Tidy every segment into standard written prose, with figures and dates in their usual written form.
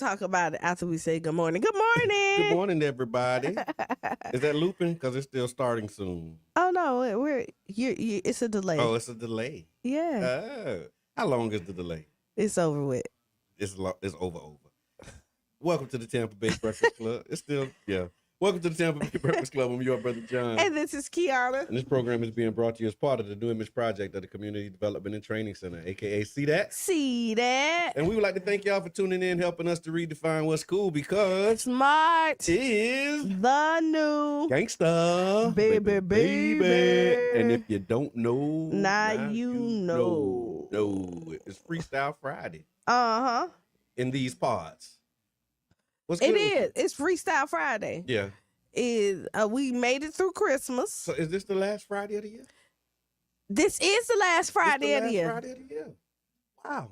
talk about it after we say good morning. Good Good morning. morning, everybody. Is that looping? Because it's still starting soon. Oh no, you it's a delay. Oh, it's a delay. Yeah, How long is the delay? it's over with. It's over. Welcome to the Tampa Bay Breakfast Club. It's still, yeah. Welcome to the Tampa Bay Breakfast Club. I'm your brother, John. And this is Kiana. And this program is being brought to you as part of the New Image Project of the Community Development and Training Center, a.k.a. See That? See that? And we would like to thank y'all for tuning in, helping us to redefine what's cool, because Smart is the new gangsta, baby. And if you don't know, now you know. No, it's Freestyle Friday Uh-huh. in these pods. What's It good is. It's Freestyle Friday. Yeah. We made it through Christmas. So is this the last Friday of the year? This is the last Friday of the year. Friday of the year. Wow.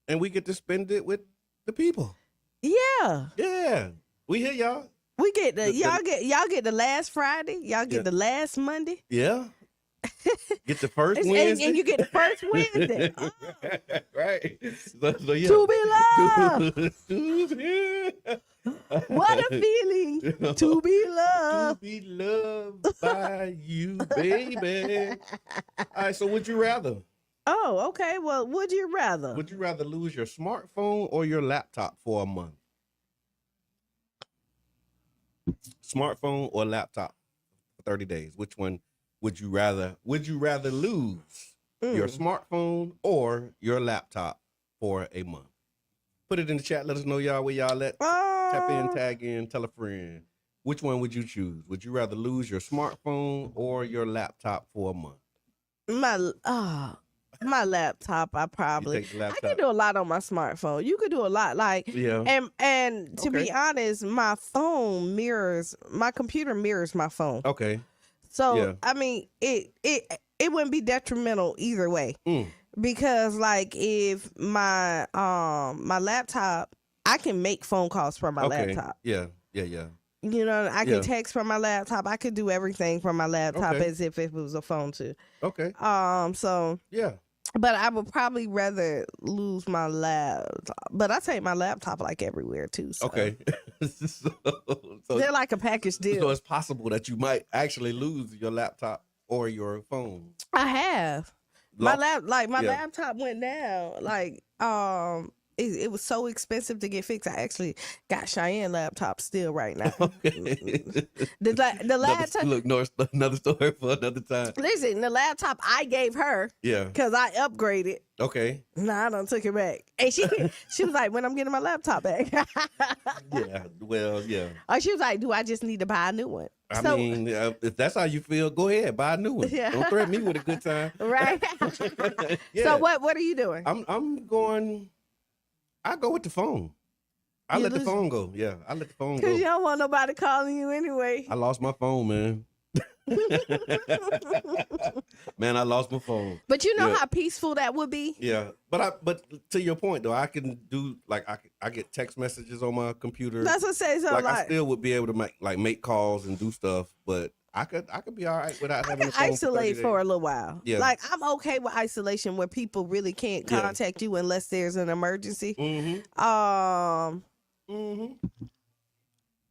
And we get to spend it with the people. Yeah. Yeah. We hear y'all. We get y'all get the last Friday. Y'all get the last Monday. Yeah. Get the first Wednesday. And you get the first Wednesday. Oh. Right. So yeah. To be loved. What a feeling to be loved. To be loved by you, baby. All right, so would you rather? Oh, okay. Well, would you rather? Would you rather lose your smartphone or your laptop for a month? Smartphone or laptop for 30 days? Which one would you rather? Would you rather lose your smartphone or your laptop for a month? Put it in the chat. Let us know y'all where y'all at. Tap in, tag in, tell a friend. Which one would you choose? Would you rather lose your smartphone or your laptop for a month? My laptop, I probably. Take the laptop. I can do a lot on my smartphone. You could do a lot, and to be honest, my computer mirrors my phone. Okay. So I mean, it wouldn't be detrimental either way. Because like if my laptop, I can make phone calls from my laptop. Yeah. You know, I can text from my laptop. I could do everything from my laptop as if it was a phone too. Okay. So yeah. But I would probably rather lose my laptop. But I take my laptop like everywhere too. So. Okay. so they're like a package deal. So it's possible that you might actually lose your laptop or your phone. I have. My laptop went down. Like, it was so expensive to get fixed. I actually got Cheyenne laptop still right now. Okay. the laptop. Look, another story for another time. Listen, the laptop I gave her. Yeah. Because I upgraded. Okay. Nah, I done took it back. And she was like, when I'm getting my laptop back. Yeah. Well, yeah. She was like, do I just need to buy a new one? I mean, if that's how you feel, go ahead, buy a new one. Yeah. Don't threaten me with a good time. Right. Yeah. So what are you doing? I go with the phone. I let the phone go. Yeah, I let the phone go. Because you don't want nobody calling you anyway. I lost my phone, man. Man, I lost my phone. But you know how peaceful that would be? Yeah. But to your point though, I can do I get text messages on my computer. That's what I say. So I still would be able to make calls and do stuff, but I could be all right without having a phone isolate for a little while. Yeah. Like I'm okay with isolation where people really can't contact you unless there's an emergency. No,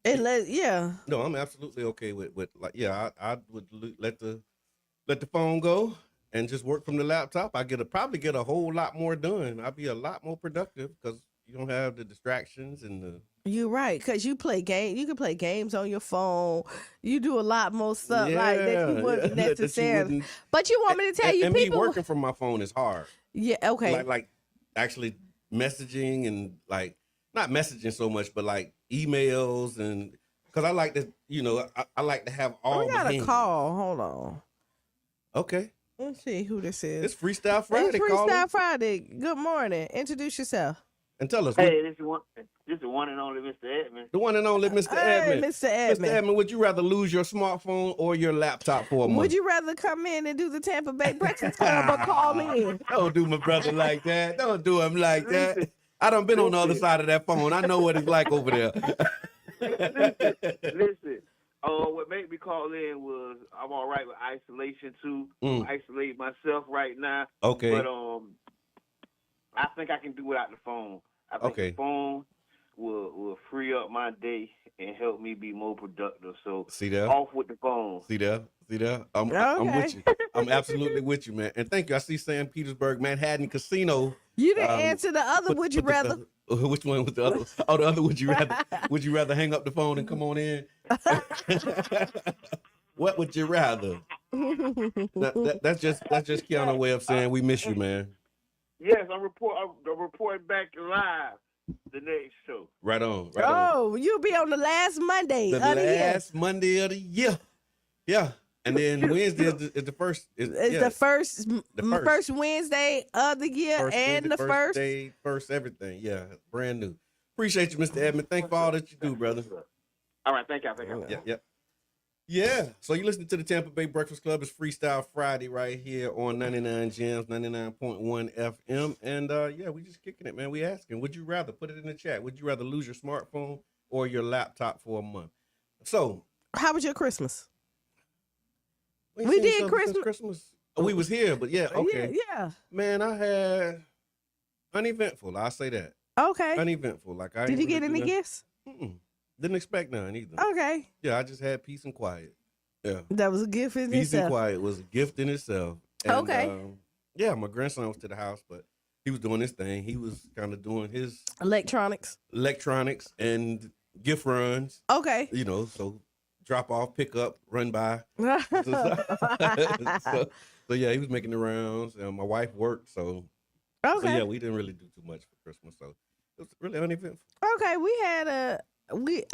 I'm absolutely okay with I would let the phone go and just work from the laptop. Probably get a whole lot more done. I'd be a lot more productive because you don't have the distractions and the. You're right, because you play games. You can play games on your phone. You do a lot more stuff like that you wouldn't necessarily. But you want me to tell you, and people me working from my phone is hard. Yeah, okay. Like actually messaging and not messaging so much, but like emails and because I like to, I like to have all. We got a call. Hold on. Okay. Let's see who this is. It's Freestyle Friday. It's Freestyle Friday. Good morning. Introduce yourself. And tell us. Hey, this is the one and only Mr. Edmund. The one and only Mr. Edmund. Mr. Edmund. Mr. Edmund, would you rather lose your smartphone or your laptop for a month? Would you rather come in and do the Tampa Bay Breakfast Club or call in? Don't do my brother like that. Don't do him like that. I done been on the other side of that phone. I know what it's like over there. Listen. What made me call in was I'm all right with isolation too. Isolate myself right now. Okay. But I think I can do without the phone. I think the phone will free up my day and help me be more productive. So See there? off with the phone. See there? I'm Okay. with you. I'm absolutely with you, man. And thank you. I see St. Petersburg, Manhattan Casino. You didn't answer the other. Would you rather? Which one was the other? Oh, the other. Would you rather? Would you rather hang up the phone and come on in? What would you rather? That's just Keanu's way of saying we miss you, man. Yes, I'm reporting back live the next show. Right on. Oh, you'll be on the last Monday The of the year. last Monday of the year. Yeah. And then Wednesday is the first. It's the first Wednesday of the year and the first day, first everything. Yeah, brand new. Appreciate you, Mr. Edmond. Thank you for all that you do, brother. All right, thank you. Yeah. So you listen to the Tampa Bay Breakfast Club. It's Freestyle Friday right here on 99 Gems, 99.1 FM. And we just kicking it, man. We asking, would you rather, put it in the chat, would you rather lose your smartphone or your laptop for a month? So how was your Christmas? We did Christmas. Oh, we was here, but yeah, okay. Yeah. Man, I had uneventful. I'll say that. Okay. Uneventful. Did you get any gifts? Didn't expect none either. Okay. Yeah, I just had peace and quiet. Yeah. That was a gift in Peace itself. and quiet was a gift in itself. And, okay. My grandson was to the house, but he was doing his thing. He was kind of doing his electronics and gift runs. Okay. So drop off, pick up, run by. so yeah, he was making the rounds. My wife worked, so yeah, we didn't really do too much for Christmas. So it was really uneventful. Okay,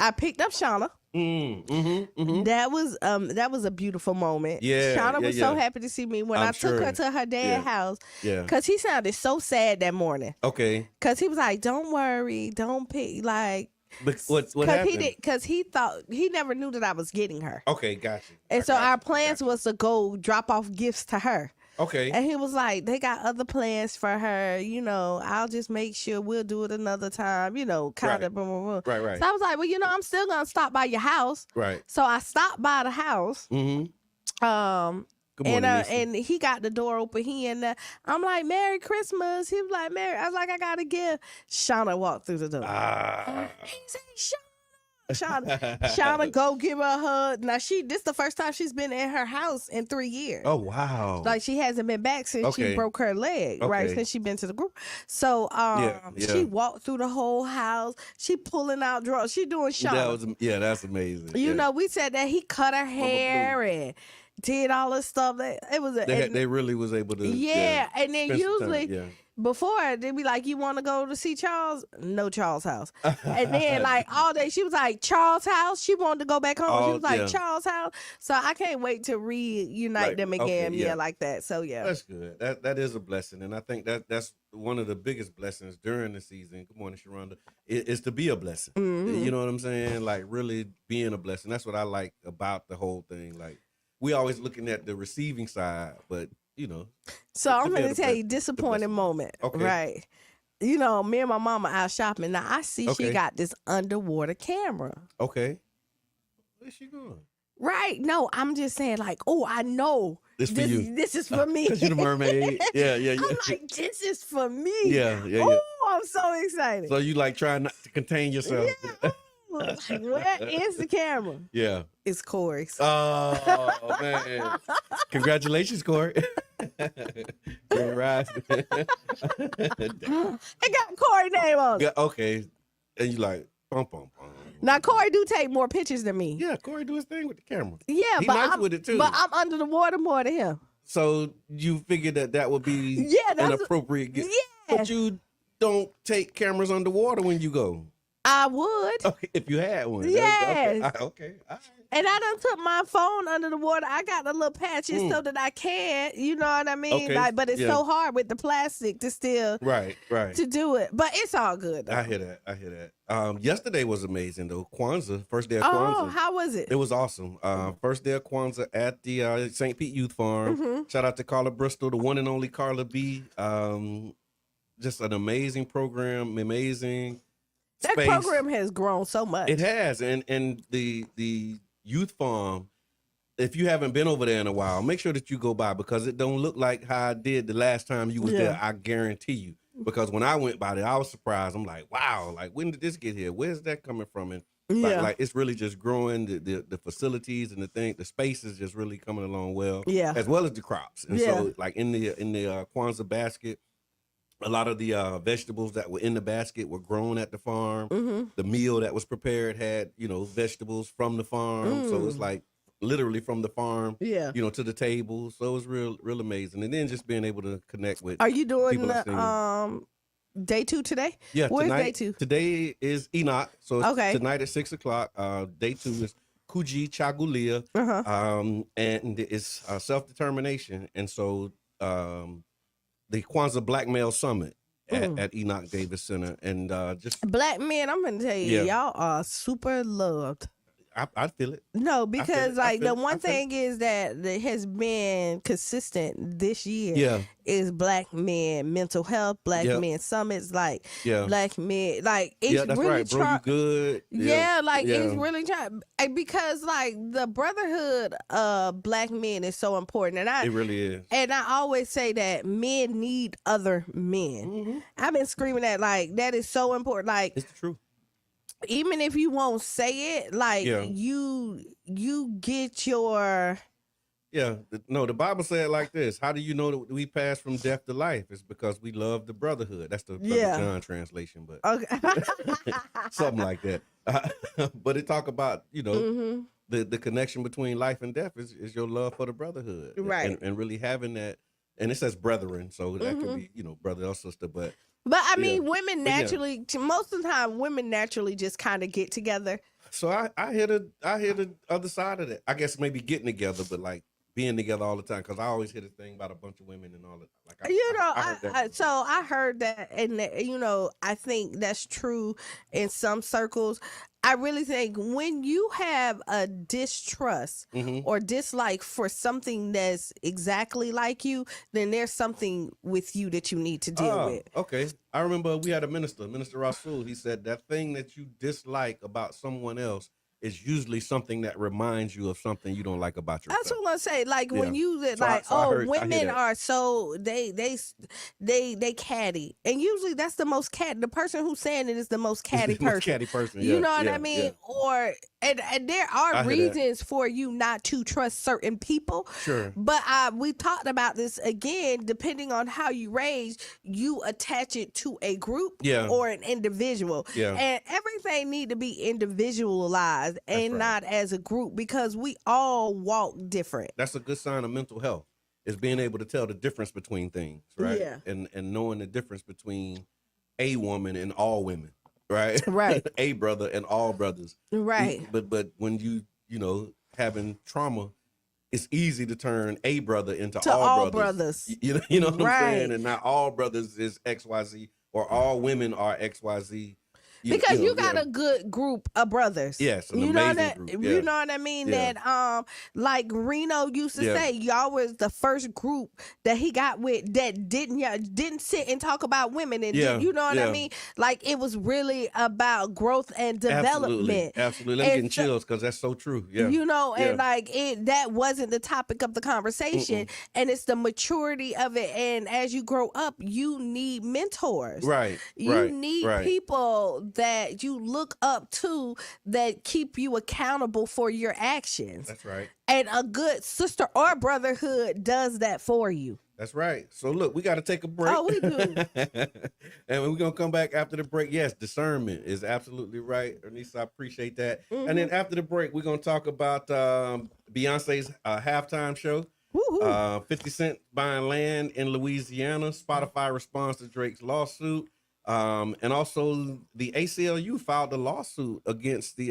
I picked up Shauna. That was a beautiful moment. Yeah, Shauna was so happy to see me when I took her to her dad's house. Yeah, because he sounded so sad that morning. Okay, because he was like, "Don't worry, don't pick like." But what happened? Because he thought he never knew that I was getting her. Okay, gotcha. And so our plans was to go drop off gifts to her. Okay. And he was like, they got other plans for her. I'll just make sure we'll do it another time. Kind of. Right. So I was like, well, I'm still gonna stop by your house. Right. So I stopped by the house. Good morning, and he got the door open. I'm like, Merry Christmas. He was like, Merry. I was like, I got a gift. Shauna walked through the door. He said, Shauna, go give her a hug. Now this the first time she's been in her house in 3 years. Oh wow! Like she hasn't been back since she broke her leg, right? Since she been to the group. So she walked through the whole house. She pulling out drawers. She doing Shauna. That's amazing. We said that he cut her hair and did all this stuff. It was they really was able to. Yeah, and then usually. Before they'd be like, you want to go to see Charles? No, Charles' house. And then like all day she was like, Charles' house. She wanted to go back home. She was like, Charles' house. So I can't wait to reunite them again. Like that. So yeah, that's good. That is a blessing, and I think that's one of the biggest blessings during the season. Good morning, Sharonda. Is to be a blessing. You know what I'm saying? Like really being a blessing. That's what I like about the whole thing. Like we always looking at the receiving side, but. So I'm going to tell you disappointing moment, right? Me and my mama out shopping. Now I see she got this underwater camera. Okay. Where's she going? Right. No, I'm just saying like, I know this for you. This is for me. Because you're the mermaid. Yeah. I'm like, this is for me. Yeah. Oh, I'm so excited. So you like trying not to contain yourself. Yeah. Like, where is the camera? Yeah. It's Corey's. Oh, man. Congratulations, Corey. Good rise. It got Corey's name on it. Okay. And you like, bum. Now, Corey do take more pictures than me. Yeah, Corey do his thing with the camera. Yeah, He but nice I'm with it, too. But I'm under the water more than him. So you figured that would be an appropriate gift. Yeah. But you don't take cameras underwater when you go. I would. Okay, if you had one. Yes. Okay. All right. And I done took my phone under the water. I got the little patches so that I can, you know what I mean? Okay. But it's so hard with the plastic to still right to do it. But it's all good, though. I hear that. Yesterday was amazing though. Kwanzaa, first day of Kwanzaa. Oh, how was it? It was awesome. First day of Kwanzaa at the St. Pete Youth Farm. Shout out to Carla Bristol, the one and only Carla B. Just an amazing program, amazing. That space. program has grown so much. It has, and the youth farm. If you haven't been over there in a while, make sure that you go by because it don't look like how I did the last time you was there. I guarantee you. because when I went by there, I was surprised. I'm like, wow, like when did this get here? Where's that coming from? And like it's really just growing. The facilities and the space is just really coming along well. Yeah. As well as the crops. And so like in the Kwanzaa basket, a lot of the vegetables that were in the basket were grown at the farm. The meal that was prepared had, vegetables from the farm. So it's like literally from the farm, to the table. So it was real amazing. And then just being able to connect with. Are you doing the day 2 today? Yeah, where's tonight, day 2? Today is Enoch. So it's tonight at 6:00. Day 2 is Kuji Chagulia. And it's self-determination. And so the Kwanzaa Black Male Summit at Enoch Davis Center. And just black men, I'm going to tell you, y'all are super loved. I feel it. No, because the one thing is that has been consistent this year is black men mental health, black men summits, black men it's that's really right, bro. You good? It's really trying because the brotherhood of black men is so important, and it really is. And I always say that men need other men. I've been screaming that that is so important. It's the truth. Even if you won't say it, you get your... No, the Bible said like this. How do you know that we pass from death to life? It's because we love the brotherhood. That's the Brother John translation, but something like that. But it talk about, the connection between life and death is your love for the brotherhood. Right. And really having that, and it says brethren, so that could be, brother or sister, But I mean, women naturally, most of the time, women naturally just kind of get together. So I hear the other side of that. I guess maybe getting together, but being together all the time, because I always hear the thing about a bunch of women and all that. I heard that, and I think that's true in some circles. I really think when you have a distrust or dislike for something that's exactly like you, then there's something with you that you need to deal with. Okay. I remember we had a Minister Rasul. He said that thing that you dislike about someone else is usually something that reminds you of something you don't like about yourself. That's what I'm saying. When you women are so they catty, and usually that's the most cat. The person who's saying it is the most catty person. Most catty person. You know what I mean? Or and there are reasons for you not to trust certain people. Sure. But we talked about this again. Depending on how you raise, you attach it to a group or an individual. Yeah. And everything need to be individualized and not as a group, because we all walk different. That's a good sign of mental health, is being able to tell the difference between things, right? Yeah. And knowing the difference between a woman and all women, right? Right. A brother and all brothers. Right. But when you having trauma, it's easy to turn a brother into all brothers. You know what I'm saying? And not all brothers is XYZ, or all women are XYZ. Because you got a good group of brothers. Yes, an amazing group. You know what I mean? Yeah. That like Reno used to say, y'all was the first group that he got with that didn't sit and talk about women, and you know what I mean? Like, it was really about growth and development. Absolutely. I'm getting chills because that's so true. Yeah. And that wasn't the topic of the conversation, and it's the maturity of it. And as you grow up, you need mentors. Right. You need people that you look up to that keep you accountable for your actions. That's right. And a good sister or brotherhood does that for you. That's right. So look, we got to take a break. Oh, we do. And we're going to come back after the break. Yes, discernment is absolutely right. Ernest, I appreciate that. And then after the break, we're going to talk about Beyonce's halftime show. 50 Cent buying land in Louisiana. Spotify responds to Drake's lawsuit. And also the ACLU filed a lawsuit against the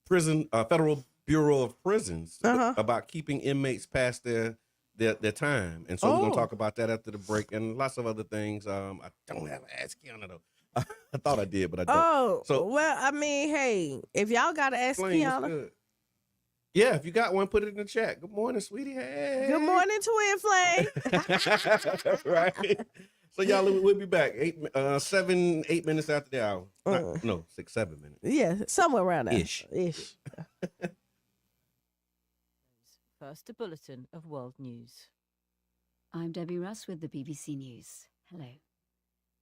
Federal Bureau of Prisons about keeping inmates past their time. And so we're going to talk about that after the break, and lots of other things. I don't have to ask Kiana though. I thought I did, but I don't. Oh, so, well, I mean, hey, if y'all got to ask Kiana. Yeah, if you got one, put it in the chat. Good morning, sweetie. Hey. Good morning, Twin Flame. Right. So y'all, we'll be back 8 minutes after the hour. 6, 7 minutes. Yeah, somewhere around there. Ish. First, a bulletin of world news. I'm Debbie Russ with the BBC News. Hello.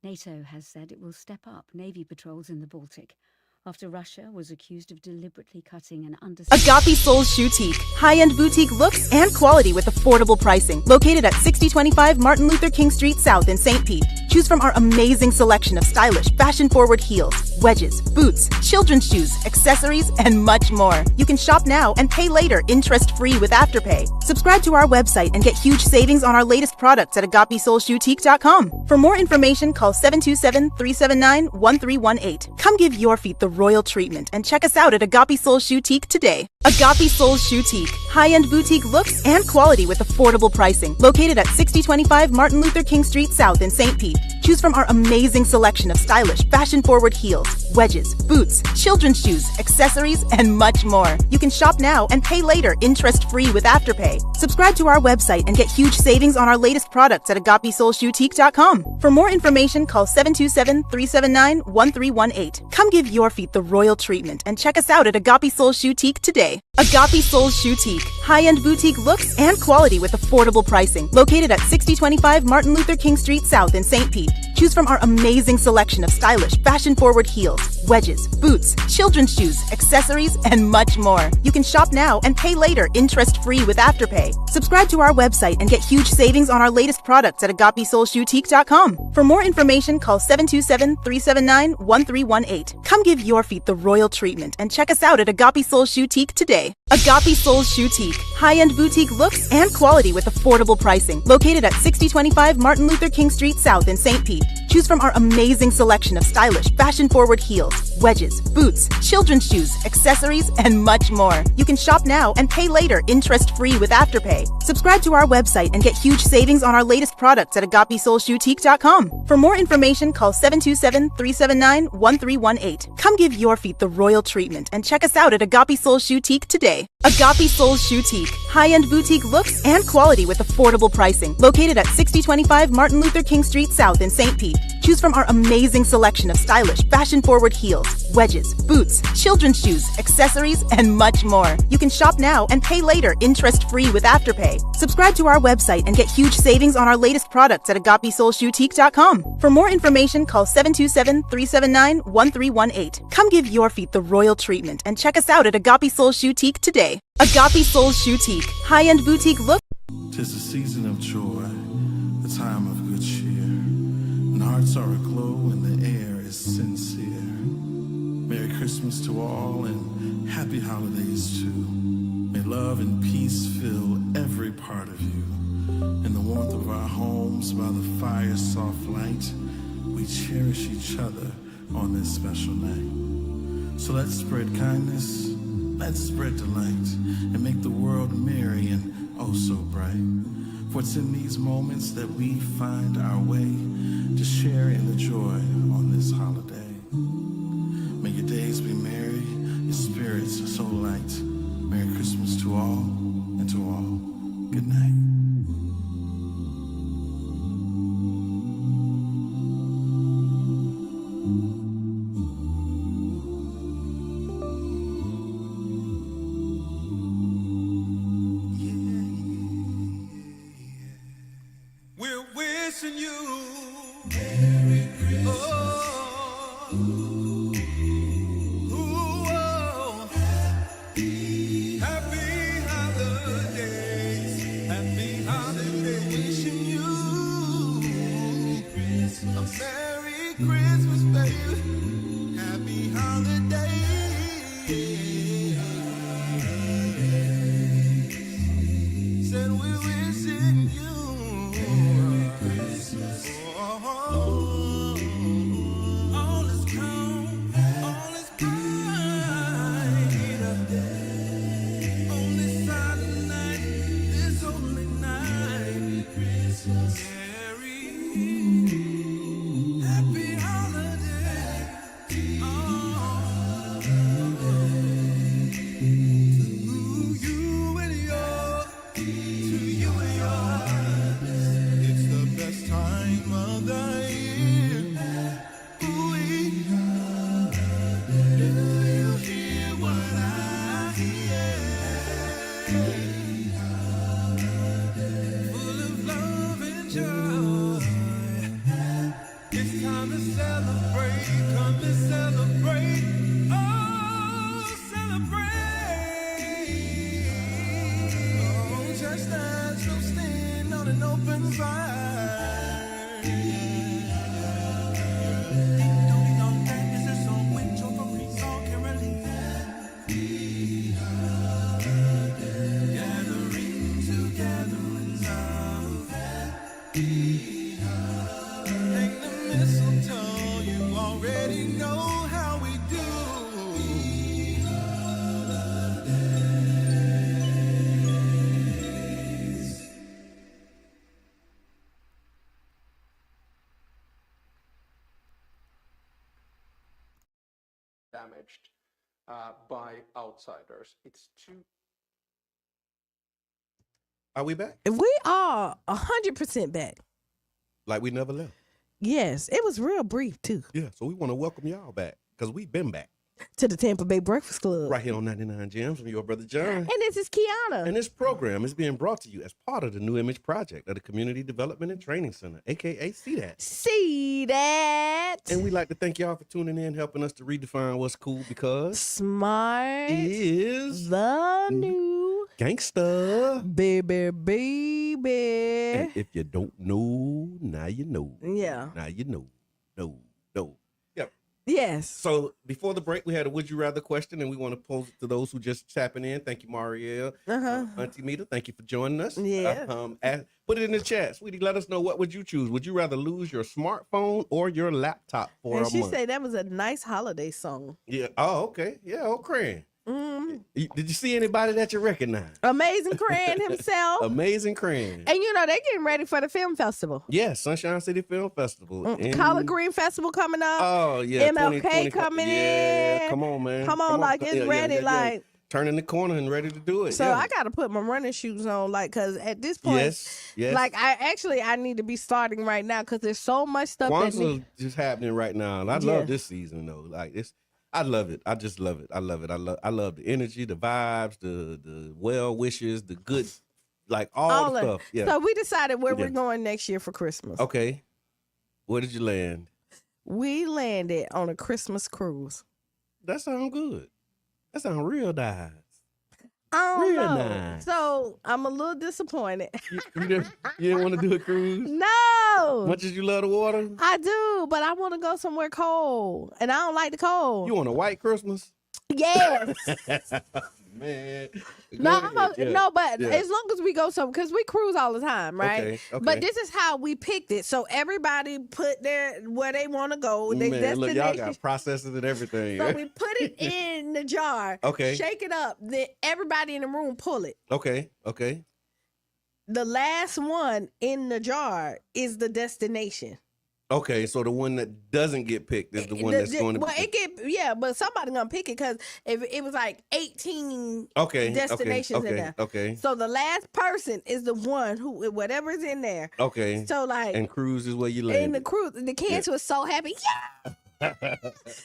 NATO has said it will step up Navy patrols in the Baltic after Russia was accused of deliberately cutting an Agape Soul Boutique. High-end boutique looks and quality with affordable pricing. Located at 6025 Martin Luther King Street South in St. Pete. Choose from our amazing selection of stylish, fashion-forward heels, wedges, boots, children's shoes, accessories, and much more. You can shop now and pay later, interest-free with Afterpay. Subscribe to our website and get huge savings on our latest products at agapesoulboutique.com. For more information, call 727-379-1318. Come give your feet the royal treatment and check us out at Agape Soul Boutique today. Agape Soul Boutique. High-end boutique looks and quality with affordable pricing. Located at 6025 Martin Luther King Street South in St. Pete. Choose from our amazing selection of stylish, fashion-forward heels, wedges, boots, children's shoes, accessories, and much more. You can shop now and pay later, interest-free with Afterpay. Subscribe to our website and get huge savings on our latest products at agapesoulboutique.com. For more information, call 727-379-1318. Come give your feet the royal treatment and check us out at Agape Soul Boutique today. Agape Soul Boutique. High-end boutique looks and quality with affordable pricing. Located at 6025 Martin Luther King Street South in St. Pete. Choose from our amazing selection of stylish, fashion-forward heels, wedges, boots, children's shoes, accessories, and much more. You can shop now and pay later, interest-free with Afterpay. Subscribe to our website and get huge savings on our latest products at agapesoulboutique.com. For more information, call 727-379-1318. Come give your feet the royal treatment and check us out at Agape Soul Boutique today. Agape Soul Boutique. High-end boutique looks and quality with affordable pricing. Located at 6025 Martin Luther King Street South in St. Pete. Choose from our amazing selection of stylish, fashion-forward heels, wedges, boots, children's shoes, accessories, and much more. You can shop now and pay later, interest-free with Afterpay. Subscribe to our website and get huge savings on our latest products at agapesoulboutique.com. For more information, call 727-379-1318. Come give your feet the royal treatment and check us out at Agape Soul Boutique today. Agape Soul Boutique. High-end boutique looks and quality with affordable pricing. Located at 6025 Martin Luther King Street South in St. Pete. Choose from our amazing selection of stylish, fashion-forward heels, wedges, boots, children's shoes, accessories, and much more. You can shop now and pay later, interest-free with Afterpay. Subscribe to our website and get huge savings on our latest products at agapesoulboutique.com. For more information, call 727-379-1318. Come give your feet the royal treatment and check us out at Agape Soul Boutique today. Agape Soul Boutique. High-end boutique look. 'Tis the season of joy, the time of good cheer. And hearts are aglow and the air is sincere. Merry Christmas to all and happy holidays too. May love and peace fill every part of you. In the warmth of our homes, by the fire's soft light, we cherish each other on this special night. So let's spread kindness, let's spread delight, and make the world merry and oh so bright. For it's in these moments that we find our way to share in the joy on this holiday. May your days be merry, your spirits so light. Merry Christmas to all, and to all, good night. We're wishing you Merry Christmas. Oh, happy holidays. Happy holidays. Wishing you Christmas. A Merry Christmas, baby. Happy holidays. Said we're wishing you Christmas. All is calm, all is bright. On this silent night, this holy night. Christmas. Merry, happy holiday. Oh, Time to celebrate, come to celebrate. Oh, celebrate. Oh, just as you'll stand on an open fire. Don't be on that, this is on which over Freestyle Caroline. Gathering together in love. Hang the mistletoe, you already know how we do. Damaged by outsiders. It's too. Are we back? We are 100% back. Like we never left. Yes, it was real brief too. Yeah, so we want to welcome y'all back because we've been back To the Tampa Bay Breakfast Club. right here on 99 Gems from your brother John. And this is Kiana. And this program is being brought to you as part of the New Image Project of the Community Development and Training Center, aka CDAT. See that? And we'd like to thank y'all for tuning in, helping us to redefine what's cool because Smart is the new gangsta. baby. And if you don't know, now you know. Yeah. Now you know. No. Yep. Yes. So before the break, we had a would you rather question, and we want to pose it to those who just tapping in. Thank you, Marielle. Auntie Mita, thank you for joining us. Yeah. Put it in the chat, sweetie. Let us know, what would you choose? Would you rather lose your smartphone or your laptop for And a she month? said that was a nice holiday song. Yeah. Oh, okay. Yeah. Okay. Mm. Did you see anybody that you recognize? Amazing Cran himself. Amazing Cran. And you know, they're getting ready for the film festival. Yeah, Sunshine City Film Festival. Collard Green Festival coming up. Oh, yeah. MLK coming yeah, in. come on, man. Come on, like it's ready, like. Turning the corner and ready to do it. So yeah. I got to put my running shoes on, like, because at this point, Yes. like, I need to be starting right now because there's so much stuff that Kwanzaa just happening right now. And I love this season, though. Like, this. I love it. I just love it. I love it. I love the energy, the vibes, the well wishes, the good, like all the stuff. Yeah. So we decided where we're going next year for Christmas. Okay. Where did you land? We landed on a Christmas cruise. That sounds good. That sounds real nice. I don't Real know. nice. So I'm a little disappointed. You didn't want to do a cruise? No. Much as you love the water? I do, but I want to go somewhere cold, and I don't like the cold. You want a white Christmas? Yes. Man. But as long as we go because we cruise all the time, right? Okay. But this is how we picked it. So everybody put where they want to go. They Man, look, y'all got processes and everything. So we put it in the jar. Okay. Shake it up. Then everybody in the room pull it. Okay. The last one in the jar is the destination. Okay, so the one that doesn't get picked is the one that's going to be but somebody gonna pick it because if it was like 18 destinations in there. Okay. So the last person is the one who whatever's in there. Okay. So like and cruise is where you land. And the cruise, the kids were so happy. Yeah.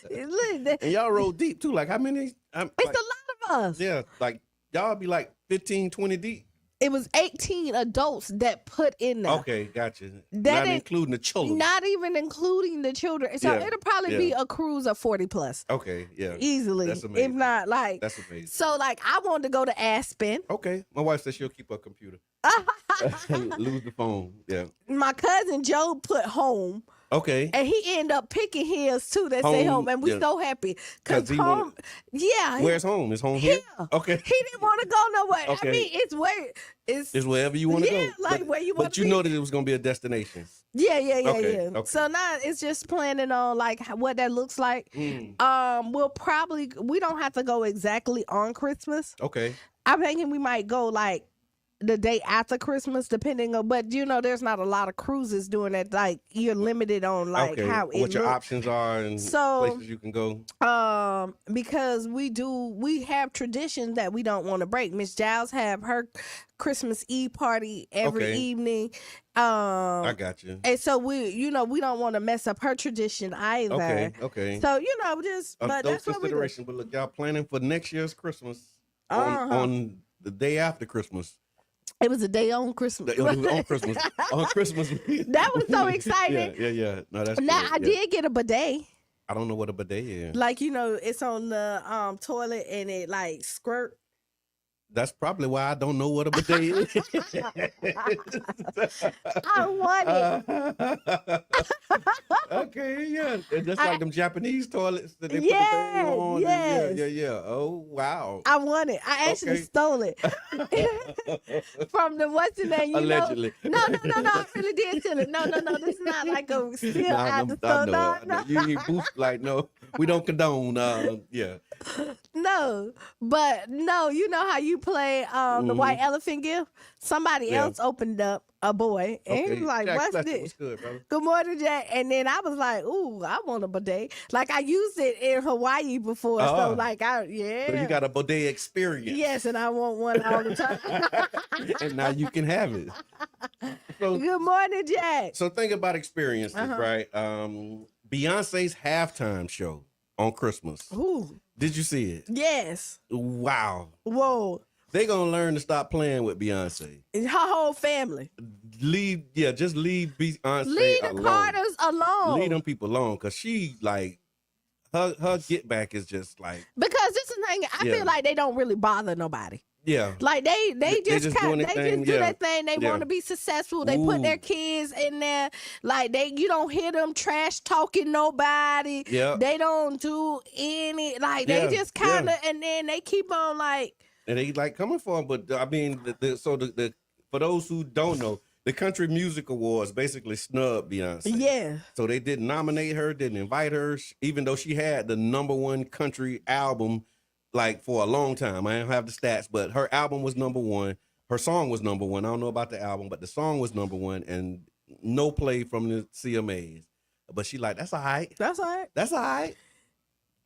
And y'all roll deep too. Like how many? It's a lot of us. Yeah, like y'all be like 15, 20 deep. It was 18 adults that put in there. Okay, gotcha. Not including the children. Not even including the children. So it'll probably be a cruise of 40 plus. Okay, yeah. Easily. That's amazing. If not, like. That's amazing. So, like, I wanted to go to Aspen. Okay. My wife said she'll keep her computer. Lose the phone. Yeah. My cousin Joe put home. Okay. And he ended up picking his too that say home. And we so happy. Because home, where's home? Is home here? Okay. He didn't want to go nowhere. Okay. I mean, it's wherever you want to go. Like where you want to be. But you know that it was going to be a destination. Yeah. Okay. So now it's just planning on like what that looks like. We don't have to go exactly on Christmas. Okay. I'm thinking we might go like the day after Christmas, depending on, but you there's not a lot of cruises doing that. Like you're limited on like how what your options are and places you can go. Because we have traditions that we don't want to break. Miss Giles have her Christmas Eve party every evening. I got you. And so we don't want to mess up her tradition either. Okay. So but that's what we do. But look, y'all planning for next year's Christmas on the day after Christmas. It was a day on Christmas. On Christmas. On Christmas. That was so exciting. Yeah. No, that's Now, good. I did get a bidet. I don't know what a bidet is. Like, it's on the toilet and it like squirt. That's probably why I don't know what a bidet is. I want it. Okay, yeah. It's just like them Japanese toilets that they put Yeah, the thing on. yes. Yeah. Oh, wow. I want it. I actually stole it from the what's the name? Allegedly. No. I really did steal it. No. This is not like a steal out the I store. know. No. You ain't boost like no. We don't condone. Yeah. No, but no. You know how you play the white elephant gift? Somebody else opened up a boy and he was like, Jack, "What's Fletcher, this?" good, brother? Good morning, Jack. And then I was like, "Ooh, I want a bidet." Like I used it in Hawaii before, so like So you got a bidet experience. Yes, and I want one all the time. And now you can have it. So, Good morning, Jack. so think about experiences, right? Beyonce's halftime show on Christmas. Ooh, Did you see it? yes. Wow. Whoa. They gonna learn to stop playing with Beyonce. And her whole family. Just leave Beyonce Leave the alone. Carters alone. Leave them people alone, cause she like her get back is just like Because this is the thing, I feel like they don't really bother nobody. yeah. Like they just doing their thing, do yeah. their thing. They Yeah. want to be successful. They put their Ooh. kids in there. Like you don't hear them trash talking nobody. Yeah. They don't do any Yeah, they just kind of and then they keep on like And they like coming for him, but I mean, the for those who don't know, the Country Music Awards basically snubbed Beyonce. yeah. So they didn't nominate her, didn't invite her, even though she had the #1 country album like for a long time. I don't have the stats, but her album was #1. Her song was #1. I don't know about the album, but the song was #1, and no play from the CMAs. But she like, that's all right. That's all right. That's all right.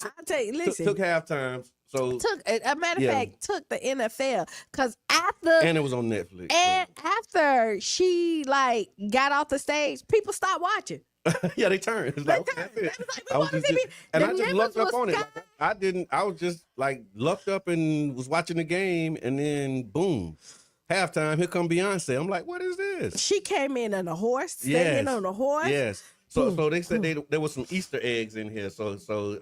I'll tell you, listen. Took halftime. So Took a matter of Yeah. fact, took the NFL because after and it was on Netflix. and after she like got off the stage, people stopped watching. Yeah, they turned. It's like, okay, turned. that's it. They was like, we I was wanted just, to be- and the I just members lucked up was on it. kind- I was just like lucked up and was watching the game, and then boom, halftime. Here come Beyonce. I'm like, what is this? She came in on a horse, staying on a horse. Yes. So they said there was some Easter eggs in here. So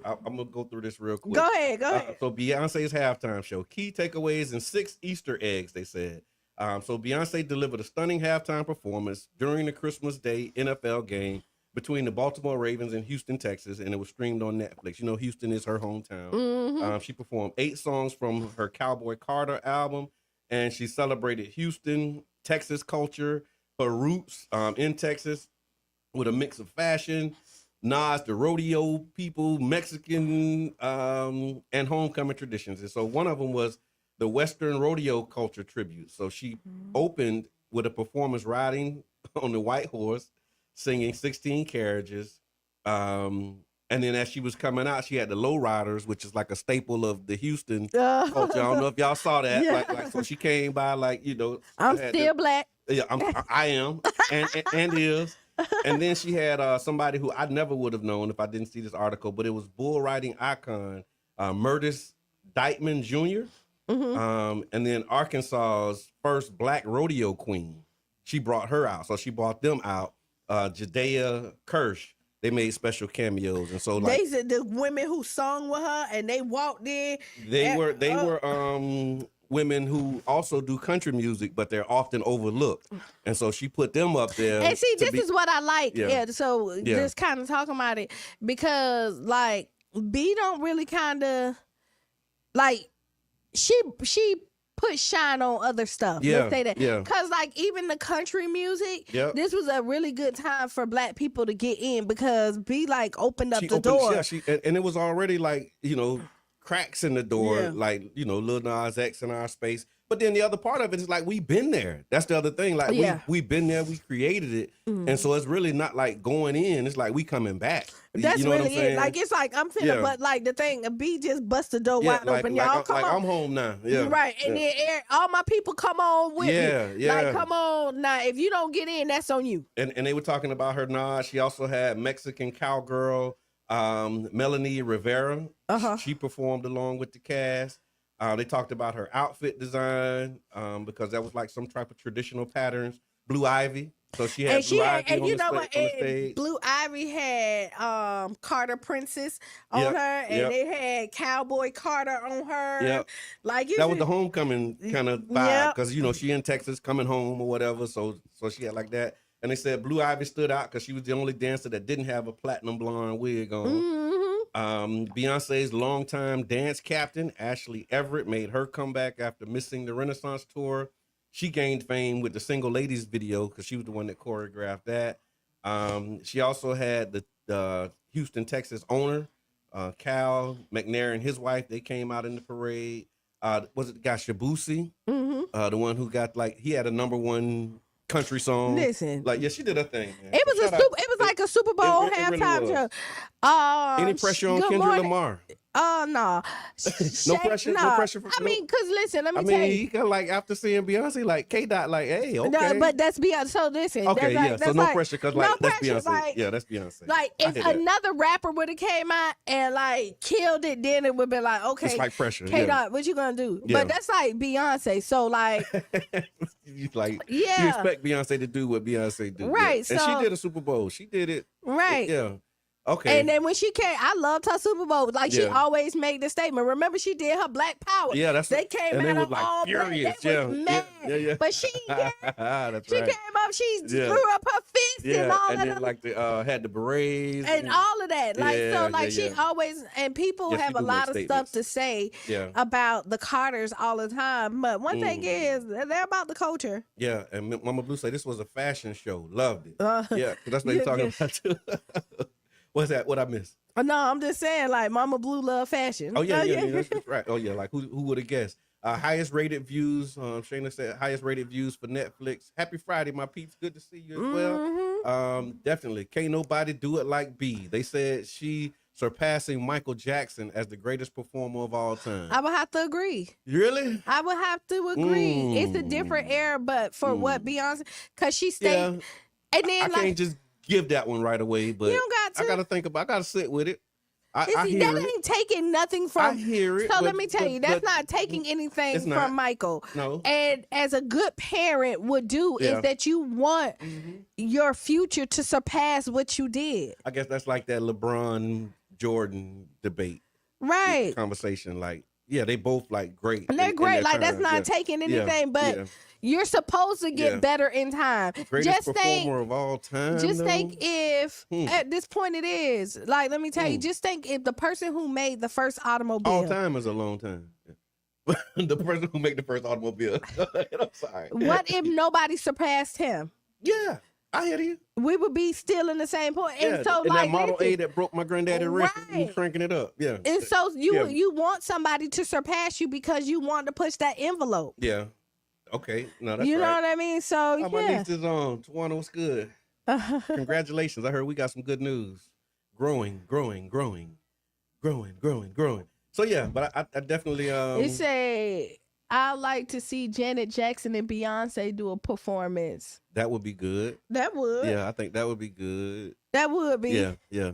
I'm gonna go through this real quick. Go ahead. So Beyonce's halftime show, key takeaways and 6 Easter eggs, they said. So Beyonce delivered a stunning halftime performance during the Christmas Day NFL game between the Baltimore Ravens and Houston, Texas, and it was streamed on Netflix. You know, Houston is her hometown. She performed 8 songs from her Cowboy Carter album, and she celebrated Houston, Texas culture, her roots in Texas, with a mix of fashion, Nas, the rodeo people, Mexican, and homecoming traditions. And so one of them was the Western rodeo culture tribute. So she opened with a performance riding on the white horse, singing 16 Carriages. And then as she was coming out, she had the lowriders, which is like a staple of the Houston culture. I don't know if y'all saw that. Yeah. Like so she came by like, you know. I'm had still black. Yeah, I am, and is. And then she had somebody who I never would have known if I didn't see this article, but it was bull riding icon Murtis Dightman Jr. And then Arkansas's first black rodeo queen. She brought her out, so she brought them out. Jadea Kirsch. They made special cameos, and so like They said the women who sung with her and they walked in. they were women who also do country music, but they're often overlooked. And so she put them up there. And see, to this is what I like. Yeah. Yeah. So Yeah. just kind of talking about it because like B don't really kind of like she put shine on other stuff. Yeah, Let's say that. yeah. Cause like even the country music, Yep. this was a really good time for black people to get in because B like opened up She the opened- door. Yeah, and it was already like, you know, cracks in the door, Yeah. like, you know, Lil Nas X in our space. But then the other part of it is like we've been there. That's the other thing. Like Yeah. we've been there, we created it. And so it's really not like going in. It's like we coming back. That's you know really what I'm saying? it. Like it's like I'm finna, Yeah. but like the thing, B just bust the door yeah, wide like, open. like, Y'all I'm, come like on. I'm home now. Yeah. Right. And yeah. then all my people come on with Yeah, me. yeah. Like, come on. Now, if you don't get in, that's on you. And they were talking about her Nas. She also had Mexican cowgirl, Melanie Rivera. Uh-huh. She performed along with the cast. They talked about her outfit design because that was like some type of traditional patterns. Blue Ivy. So she had Blue Ivy on the stage. Blue Ivy had Carter Princess on her, and they had Cowboy Carter on her. Yep. Like that was the homecoming kind of vibe because she in Texas coming home or whatever. So she had like that. And they said Blue Ivy stood out because she was the only dancer that didn't have a platinum blonde wig on. Beyonce's longtime dance captain, Ashley Everett, made her comeback after missing the Renaissance tour. She gained fame with the Single Ladies video because she was the one that choreographed that. She also had the Houston, Texas owner, Cal McNair and his wife. They came out in the parade. Was it the guy Shabusi? The one who got he had a #1 country song. Listen, she did her thing. Man. It was like a Super Bowl halftime show. Any pressure on Kendrick Lamar? No. No pressure. No pressure. I mean, cause listen, let me tell you. He got after seeing Beyonce, K-Dot, hey, okay. No, but that's Beyonce. So listen. Okay, that's so no pressure, cause no that's pressure, Beyonce. That's Beyonce. If another rapper would have came out and killed it, then it would be okay. It's like pressure. K-Dot, what you gonna do? Yeah. But that's Beyonce. So you expect Beyonce to do what Beyonce do, right? And she did a Super Bowl. She did it, right? Yeah. Okay. And then when she came, I loved her Super Bowl. She always made the statement. Remember, she did her Black Power. Yeah, they came out of all furious. They was mad. Yeah. But she came up, she threw up her fist and all of that. And then had the berets and all of that. She always, and people have a lot of stuff to say about the Carters all the time. But one thing is, they're about the culture. Yeah, and Mama Blue said this was a fashion show. Loved it. Yeah, that's what you're talking about too. What's that? What I missed? No, I'm just saying, Mama Blue love fashion. Oh yeah, that's right. Oh yeah, who would have guessed? Highest rated views. Shayna said highest rated views for Netflix. Happy Friday, my peeps. Good to see you as well. Definitely. Can't nobody do it like B. They said she surpassing Michael Jackson as the greatest performer of all time. I would have to agree. Really? I would have to agree. It's a different era, but for what Beyonce, because she stayed, and then I can't just give that one right away, but you don't got to. I gotta think about. I gotta sit with it. I hear that ain't taking nothing from. I hear it. So let me tell you, that's not taking anything from Michael. No. And as a good parent would do is that you want your future to surpass what you did. I guess that's like that LeBron Jordan debate, right? Conversation, they both great. And they're great. That's not taking anything, but. You're supposed to get better in time. Greatest performer of all time. Just think if at this point it is. Let me tell you, just think if the person who made the first automobile. All time is a long time. The person who made the first automobile. I'm sorry. What if nobody surpassed him? Yeah. I hear you. We would be still in the same point. And so that Model A that broke my granddaddy's wrist, he was cranking it up. Yeah. And so you want somebody to surpass you because you want to push that envelope. Yeah. Okay, no, that's you know right. what I mean. So my niece is on. Tawana, what's good? Congratulations! I heard we got some good news. Growing. So yeah, but I definitely It say I like to see Janet Jackson and Beyonce do a performance. That would be good. That would. Yeah, I think that would be good. That would be. Yeah.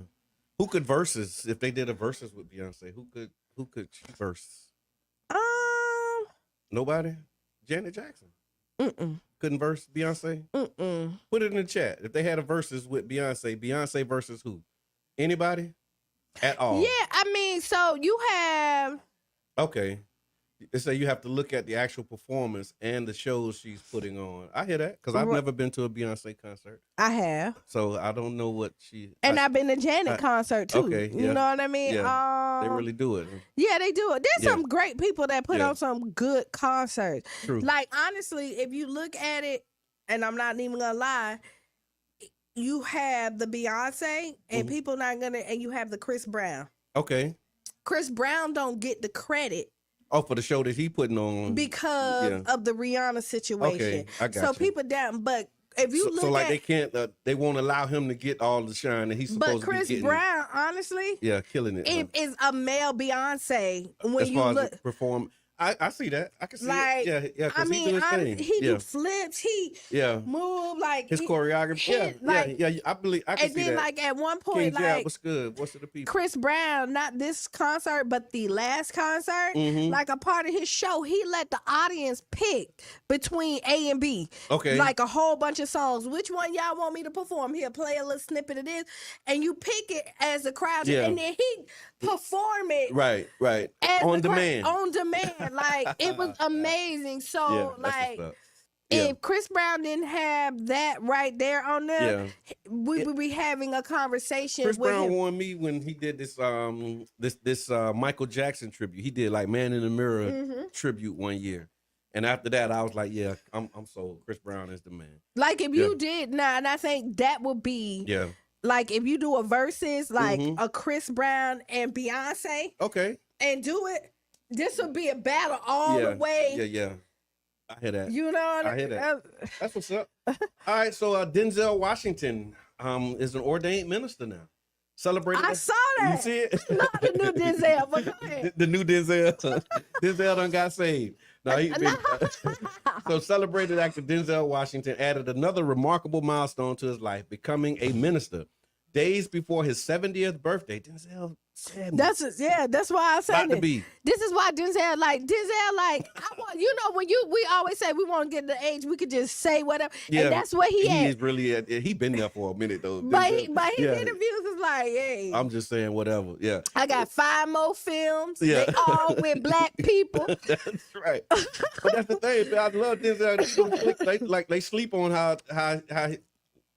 Who could versus if they did a versus with Beyonce? Who could she verse? Nobody. Janet Jackson. Couldn't verse Beyonce? Put it in the chat. If they had a versus with Beyonce versus who? Anybody? At all? Yeah, I mean, so you have. Okay. They say you have to look at the actual performance and the shows she's putting on. I hear that because I've never been to a Beyonce concert. I have. So I don't know what she. And I've been to Janet concert too. Okay, yeah. You know what I mean? Yeah. They really do it. Yeah, they do it. There's some great people that put on some good concerts. True. Honestly, if you look at it, and I'm not even gonna lie, you have the Beyonce and people not gonna, and you have the Chris Brown. Okay. Chris Brown don't get the credit. Oh, for the show that he putting on because of the Rihanna situation. Okay, I got so you. people down, but if you look at they can't, they won't allow him to get all the shine that he's supposed to be getting. But Chris Brown, honestly, killing it. It is a male Beyonce when as you far look as perform. I see that. I can see Like, it. Yeah. I Cause mean, he yeah. do flips. He Yeah. move like His choreography. Yeah. I believe I can and see then that. like at one King point, Jab, like what's good? What's to the people? Chris Brown, not this concert, but the last concert, like a part of his show, he let the audience pick between A and B. Okay. Like a whole bunch of songs. Which one y'all want me to perform? Here, play a little snippet of this. And you pick it as the crowd. Yeah. And then he perform it. Right. as On the demand. On demand. Like, it was amazing. So, that's like, what's up. Yeah. if Chris Brown didn't have that right there on there, Yeah. we would be having a conversation Chris with Brown him. warned me when he did this Michael Jackson tribute. He did like Man in the Mirror tribute one year. And after that, I was like, yeah, I'm sold. Chris Brown is the man. Like, if you did now, and I think that would be like if you do a versus like a Chris Brown and Beyonce, Okay. and do it, this would be a battle all the way. Yeah. I hear that. You know what I hear that. That's what's up. All right, so Denzel Washington is an ordained minister now. Celebrated. I saw that. You see it? Not the new Denzel, but go ahead. The new Denzel. Denzel done got saved. Now he been, so celebrated actor Denzel Washington added another remarkable milestone to his life, becoming a minister. Days before his 70th birthday, Denzel said, That's why I said about to it. be. This is why Denzel, I want, when we always say we want to get the age, we could just say whatever. Yeah, and that's what he is at. really he been there for a minute though. But Denzel. his interviews is like, hey, I'm just saying whatever. Yeah. I got 5 more films. Yeah. They all with black people. That's right. But that's the thing. I love Denzel. They sleep on how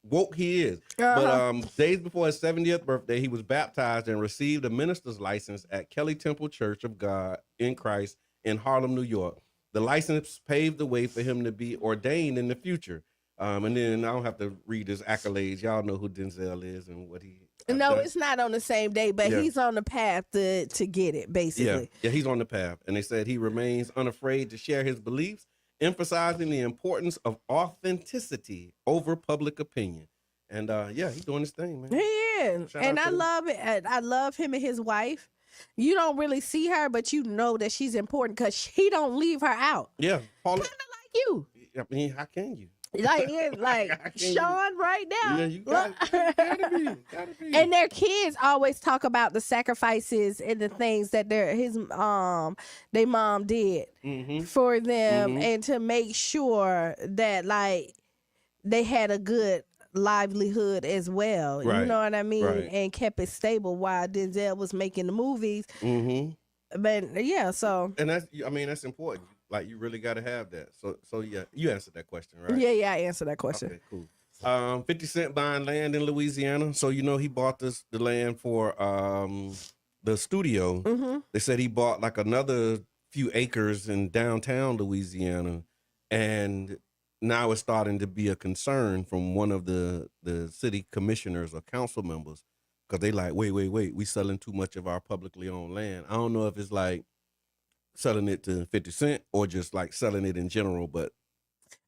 woke he is. But days before his 70th birthday, he was baptized and received a minister's license at Kelly Temple Church of God in Christ in Harlem, New York. The license paved the way for him to be ordained in the future. And then I don't have to read his accolades. Y'all know who Denzel is and what he. No, done. it's not on the same day, but he's on the path to get it, basically. Yeah, he's on the path. And they said he remains unafraid to share his beliefs, emphasizing the importance of authenticity over public opinion. And he's doing his thing, man. He is. And I love it. I love him and his wife. You don't really see her, but you know that she's important because he don't leave her out. Yeah. Kind of like you. I mean, how can you? Like Sean right now. Yeah, you gotta be. And their kids always talk about the sacrifices and the things that their mom did for them, and to make sure that like they had a good livelihood as well. Right. You know what I mean? Right. And kept it stable while Denzel was making the movies. But yeah, so and that's important. Like you really got to have that. So yeah, you answered that question, right? Yeah, I answered that question. Okay, cool. 50 Cent buying land in Louisiana. So he bought the land for the studio. They said he bought like another few acres in downtown Louisiana, and now it's starting to be a concern from one of the city commissioners or council members, because they like, wait, we selling too much of our publicly owned land. I don't know if it's like selling it to 50 Cent or just like selling it in general, but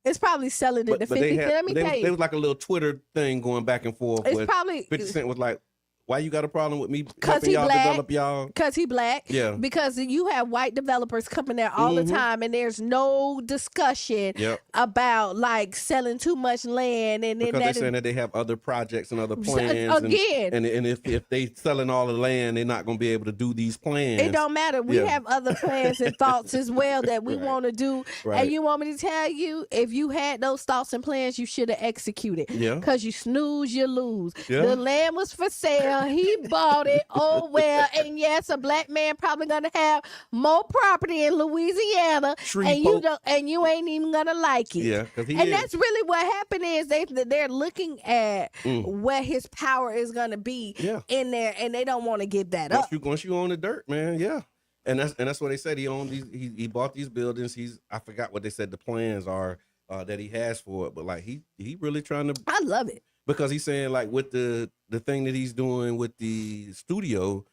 it's probably selling it to 50 Cent. Let me tell you. There was like a little Twitter thing going back and forth. It's probably 50 Cent was like, why you got a problem with me Cause helping he y'all black. develop y'all? Because he black. Yeah. Because you have white developers coming there all the time, and there's no discussion about like selling too much land. And then because they're saying that they have other projects and other plans. Again. And if they selling all the land, they're not going to be able to do these plans. It don't matter. We have other plans and thoughts as well that we want to do. Right. And you want me to tell you, if you had those thoughts and plans, you should have executed. Yeah. Because you snooze, you lose. Yeah. The land was for sale. He bought it. Oh, well. And yes, a black man probably going to have more property in Louisiana. And you ain't even going to like it. Yeah. And that's really what happened is they're looking at where his power is going to be in there, and they don't want to give that up. Once you own the dirt, man, yeah. And that's what they said. He owned these. He bought these buildings. I forgot what they said the plans are that he has for it, but like he really trying to. I love it because he's saying like with the thing that he's doing with the studio,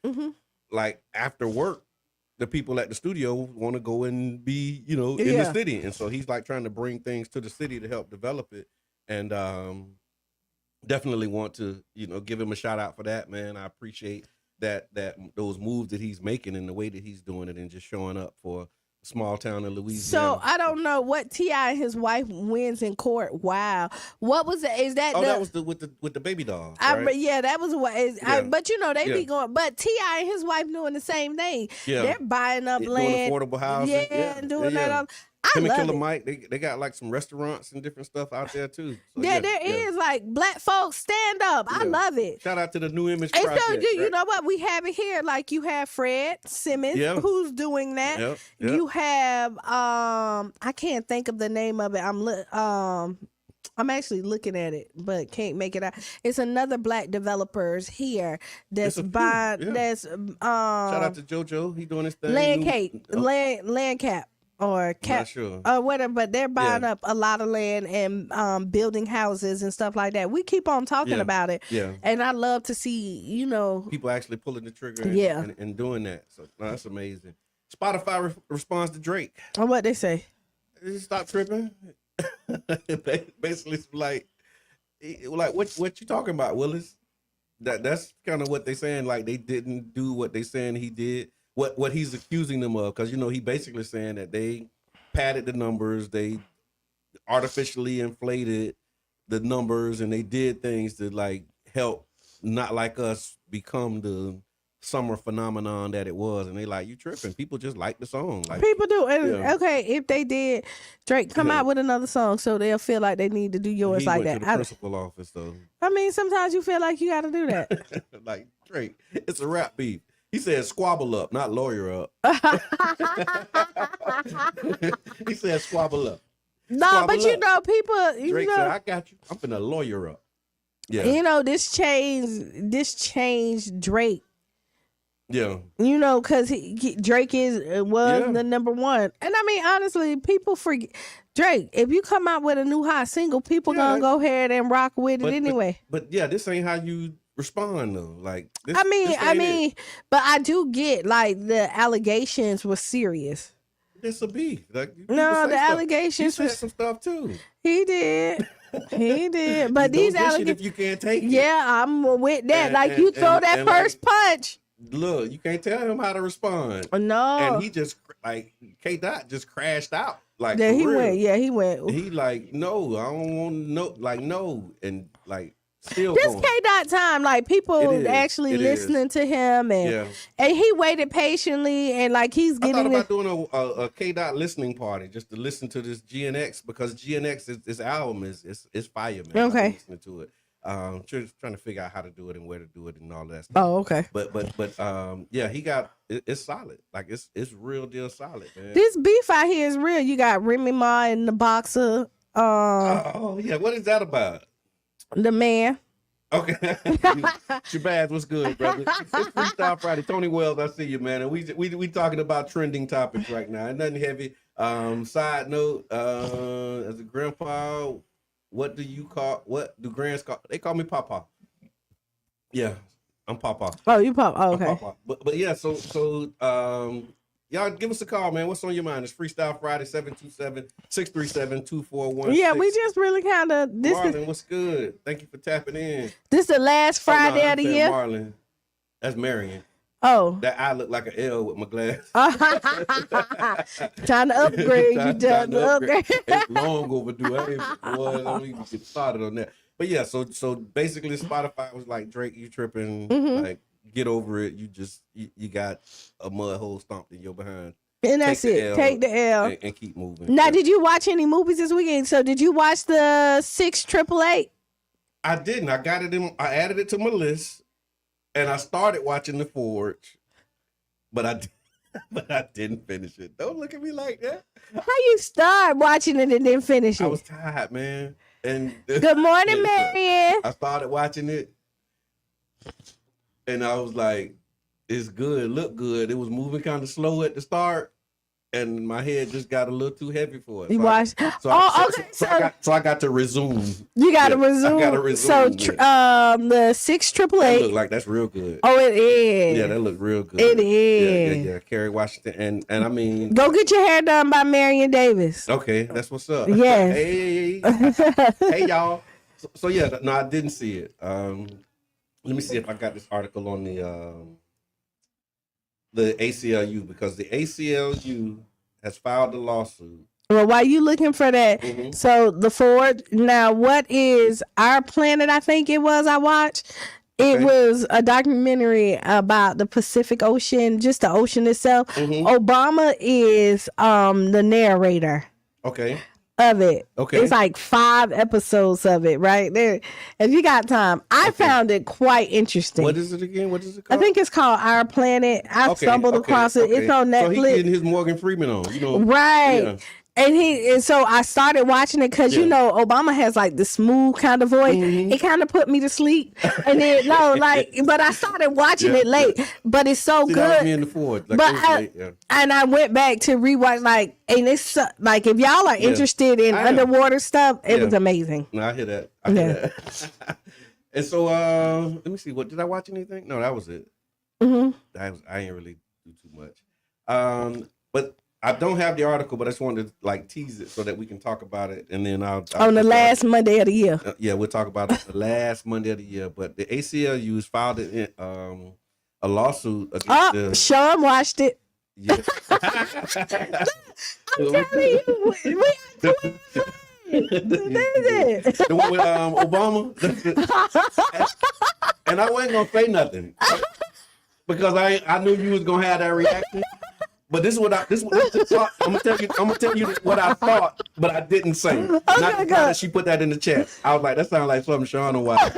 like after work, the people at the studio want to go and be in the city, and so he's like trying to bring things to the city to help develop it, and definitely want to give him a shout out for that, man. I appreciate that those moves that he's making and the way that he's doing it and just showing up for small town in Louisiana. So I don't know what T.I. and his wife wins in court. Wow, what was that? Is that? Oh, that was with the baby doll. Right? Right? That was what. But you know they be going. But T.I. and his wife doing the same thing. Yeah, they're buying up land, doing affordable housing. and doing that. Him and love Killer it. Mike, they got like some restaurants and different stuff out there too. So, there is like black folks stand up. I love it. Shout out to the New Image And Project. so you know what? We have it here. Like you have Fred Simmons who's doing that. Yep. You have I can't think of the name of it. I'm actually looking at it, but can't make it out. It's another black developers here that's buying. That's shout out to JoJo. He doing his thing. Land cap. Or cap, sure. or whatever, but they're buying up a lot of land and building houses and stuff like that. We keep on talking about it, and I love to see people actually pulling the trigger, and doing that. So that's amazing. Spotify responds to Drake. And what they say? Stop tripping. Basically, it's like what you talking about, Willis? That's kind of what they saying. Like they didn't do what they saying he did. What he's accusing them of, because he basically saying that they padded the numbers, they artificially inflated the numbers, and they did things to like help Not Like Us become the summer phenomenon that it was. And they like, you tripping? People just like the song. Like people do. And okay, if they did, Drake come out with another song, so they'll feel like they need to do yours he like went that. to the principal office though. I mean, sometimes you feel like you got to do that. Like Drake, it's a rap beef. He said squabble up, not lawyer up. He said squabble up. No, Squabble but up. people, Drake said, I got you. I'm finna lawyer up. Yeah. This changed Drake. Yeah. Because Drake was the number one. And I mean, honestly, people forget. Drake, if you come out with a new hot single, people gonna go ahead and rock with it anyway. But this ain't how you respond though. Like this, but I do get like the allegations were serious. This a beef. Like no, the allegations. He said some stuff too. He did. He did. But these allegations, if you can't take it. Yeah, I'm with that. You throw that first punch. Look, you can't tell him how to respond. No. And he just K Dot just crashed out. Like yeah, he went. Yeah, he went. He like, no, I don't want no, like no, and like still. This going. K Dot time, like people actually listening to him, and he waited patiently, and like he's getting. I thought about doing a K Dot listening party just to listen to this GNX, because GNX this album is fire, man. Okay. Listening to it. Just trying to figure out how to do it and where to do it and all that stuff. Oh, okay. But he got it's solid. Like it's real deal solid, man. This beef out here is real. You got Remy Ma and the boxer. Oh yeah, what is that about? The man. Okay. Shabazz, what's good, brother? It's Freestyle Friday. Tony Wells, I see you, man. And we talking about trending topics right now. And nothing heavy. Side note, as a grandpa, what do grands call? They call me Papa. Yeah, I'm Papa. Oh, you Papa. Oh, okay. Papa. But yeah, so y'all give us a call, man. What's on your mind? It's Freestyle Friday, 727-637-2416. Yeah, we just really kind of Marlon, what's good? Thank you for tapping in. This the last Friday of the year. Marlon, that's Marion. Oh, that eye look like an L with my glasses. Trying to upgrade. You trying to upgrade. It's long overdue. I don't even get started on that. But yeah, so basically Spotify was like, Drake, you tripping? Like, get over it. You got a mud hole stomped in your behind. And that's it. Take the L and keep moving. Now, did you watch any movies this weekend? So, did you watch the 688? I didn't. I got it in. I added it to my list. And I started watching The Forge, but I didn't finish it. Don't look at me like that. How you start watching it and then finish it? I was tired, man. And good morning, Marianne. I started watching it, and I was like, "It's good, look good." It was moving kind of slow at the start, and my head just got a little too heavy for it. You watched? Okay. So I got to resume. You got to resume. I got to resume. So the 688. Look like that's real good. Oh, it is. Yeah, that looked real good. It is. Yeah. Kerry Washington, and I mean, go get your hair done by Marion Davis. Okay, that's what's up. Yes. Hey, y'all. So yeah, no, I didn't see it. Let me see if I got this article on the ACLU, because the ACLU has filed the lawsuit. Well, while you looking for that, so the Ford. Now, what is Our Planet? I think it was. I watched. It was a documentary about the Pacific Ocean, just the ocean itself. Obama is the narrator. Okay. Of it. Okay. It's like 5 episodes of it, right there. If you got time, I found it quite interesting. What is it again? What is it called? I think it's called Our Planet. I stumbled across it. It's on Netflix. So he's getting his Morgan Freeman on, you know. Right. Yeah. And so I started watching it because you know Obama has like the smooth kind of voice. It kind of put me to sleep, and then but I started watching it late. But it's so good. That was me in the Ford. Like, and I went back to rewatch and it's like if y'all are interested in underwater stuff, it was amazing. No, I hear that. I hear that. And so let me see. What did I watch anything? No, that was it. I ain't really do too much. But I don't have the article, but I just wanted to like tease it so that we can talk about it, and then I'll on the last Monday of the year. Yeah, we'll talk about it the last Monday of the year. But the ACLU filed a lawsuit against Sean watched it. Yeah. I'm telling you, the one with Obama, and I wasn't gonna say nothing because I knew you was gonna have that reaction. But this is what I'm gonna tell you what I thought, but I didn't say. Not that she put that in the chat. I was like, that sounds like something Sean will watch.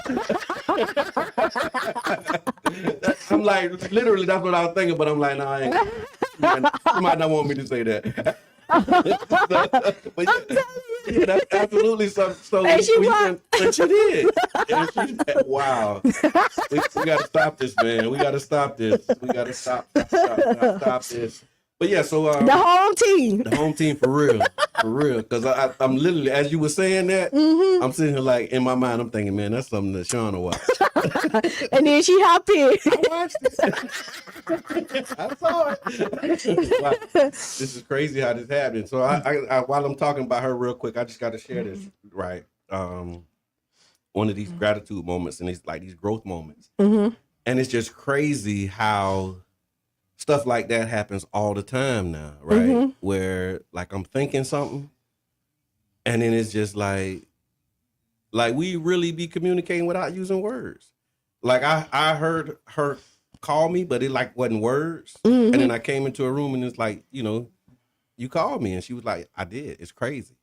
I'm like, literally, that's what I was thinking. But I'm like, no, I ain't. You might not want me to say that. But yeah, that's absolutely something. So and she did. And she said, wow, we got to stop this, man. We got to stop this. We got to stop this. But yeah, so the home team for real, because I'm literally, as you were saying that, I'm sitting here like in my mind, I'm thinking, man, that's something that Shauna watched. And then she hopped in. I watched it. I saw it. Wow. This is crazy how this happened. So I while I'm talking about her real quick, I just got to share this, right? One of these gratitude moments and it's like these growth moments, and it's just crazy how stuff like that happens all the time now, right? Where like I'm thinking something, and then it's just like we really be communicating without using words. Like I heard her call me, but it like wasn't words. And then I came into a room and it's like, you know, you called me, and she was like, I did. It's crazy.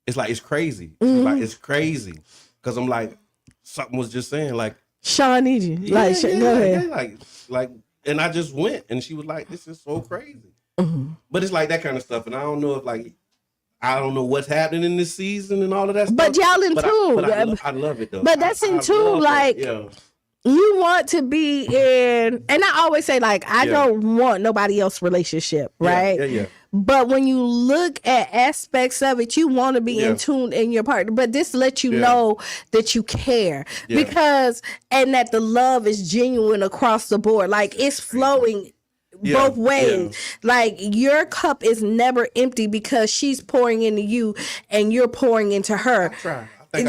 It's like it's crazy. She was like, it's crazy, because I'm like something was just saying like Sean need you. Go ahead. Like. And I just went, and she was like, this is so crazy. But it's like that kind of stuff. And I don't know if I don't know what's happening in this season and all of that stuff. But y'all in tune. I love it, though. But that's in tune. Like, you want to be in, and I always say, like, I don't want nobody else's relationship, right? Yeah. But when you look at aspects of it, you want to be in tune in your partner. But this lets you know that you care and that the love is genuine across the board. Like it's flowing both ways. Like your cup is never empty because she's pouring into you and you're pouring into her. I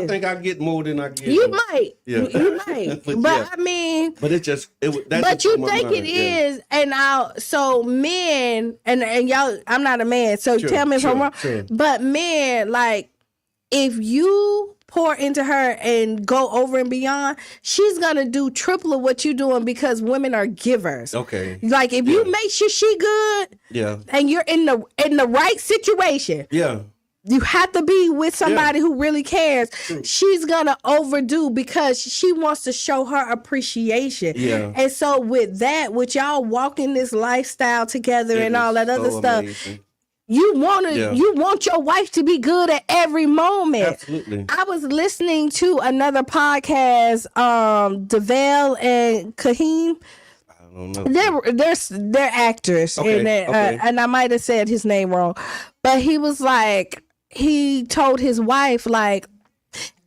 think I get more than I get. You might. You might. But I mean, but it just but you think it is, and so men and y'all, I'm not a man, so tell me if I'm wrong. But men, like if you pour into her and go over and beyond, she's gonna do triple of what you're doing because women are givers. Okay. Like if you make sure she good, and you're in the right situation, you have to be with somebody who really cares. She's gonna overdo because she wants to show her appreciation. And so with y'all walking this lifestyle together and all that other stuff, you want your wife to be good at every moment. Absolutely. I was listening to another podcast, DeVale and Kaheem. I don't know. They're actors, and I might have said his name wrong, but he was like, he told his wife, like,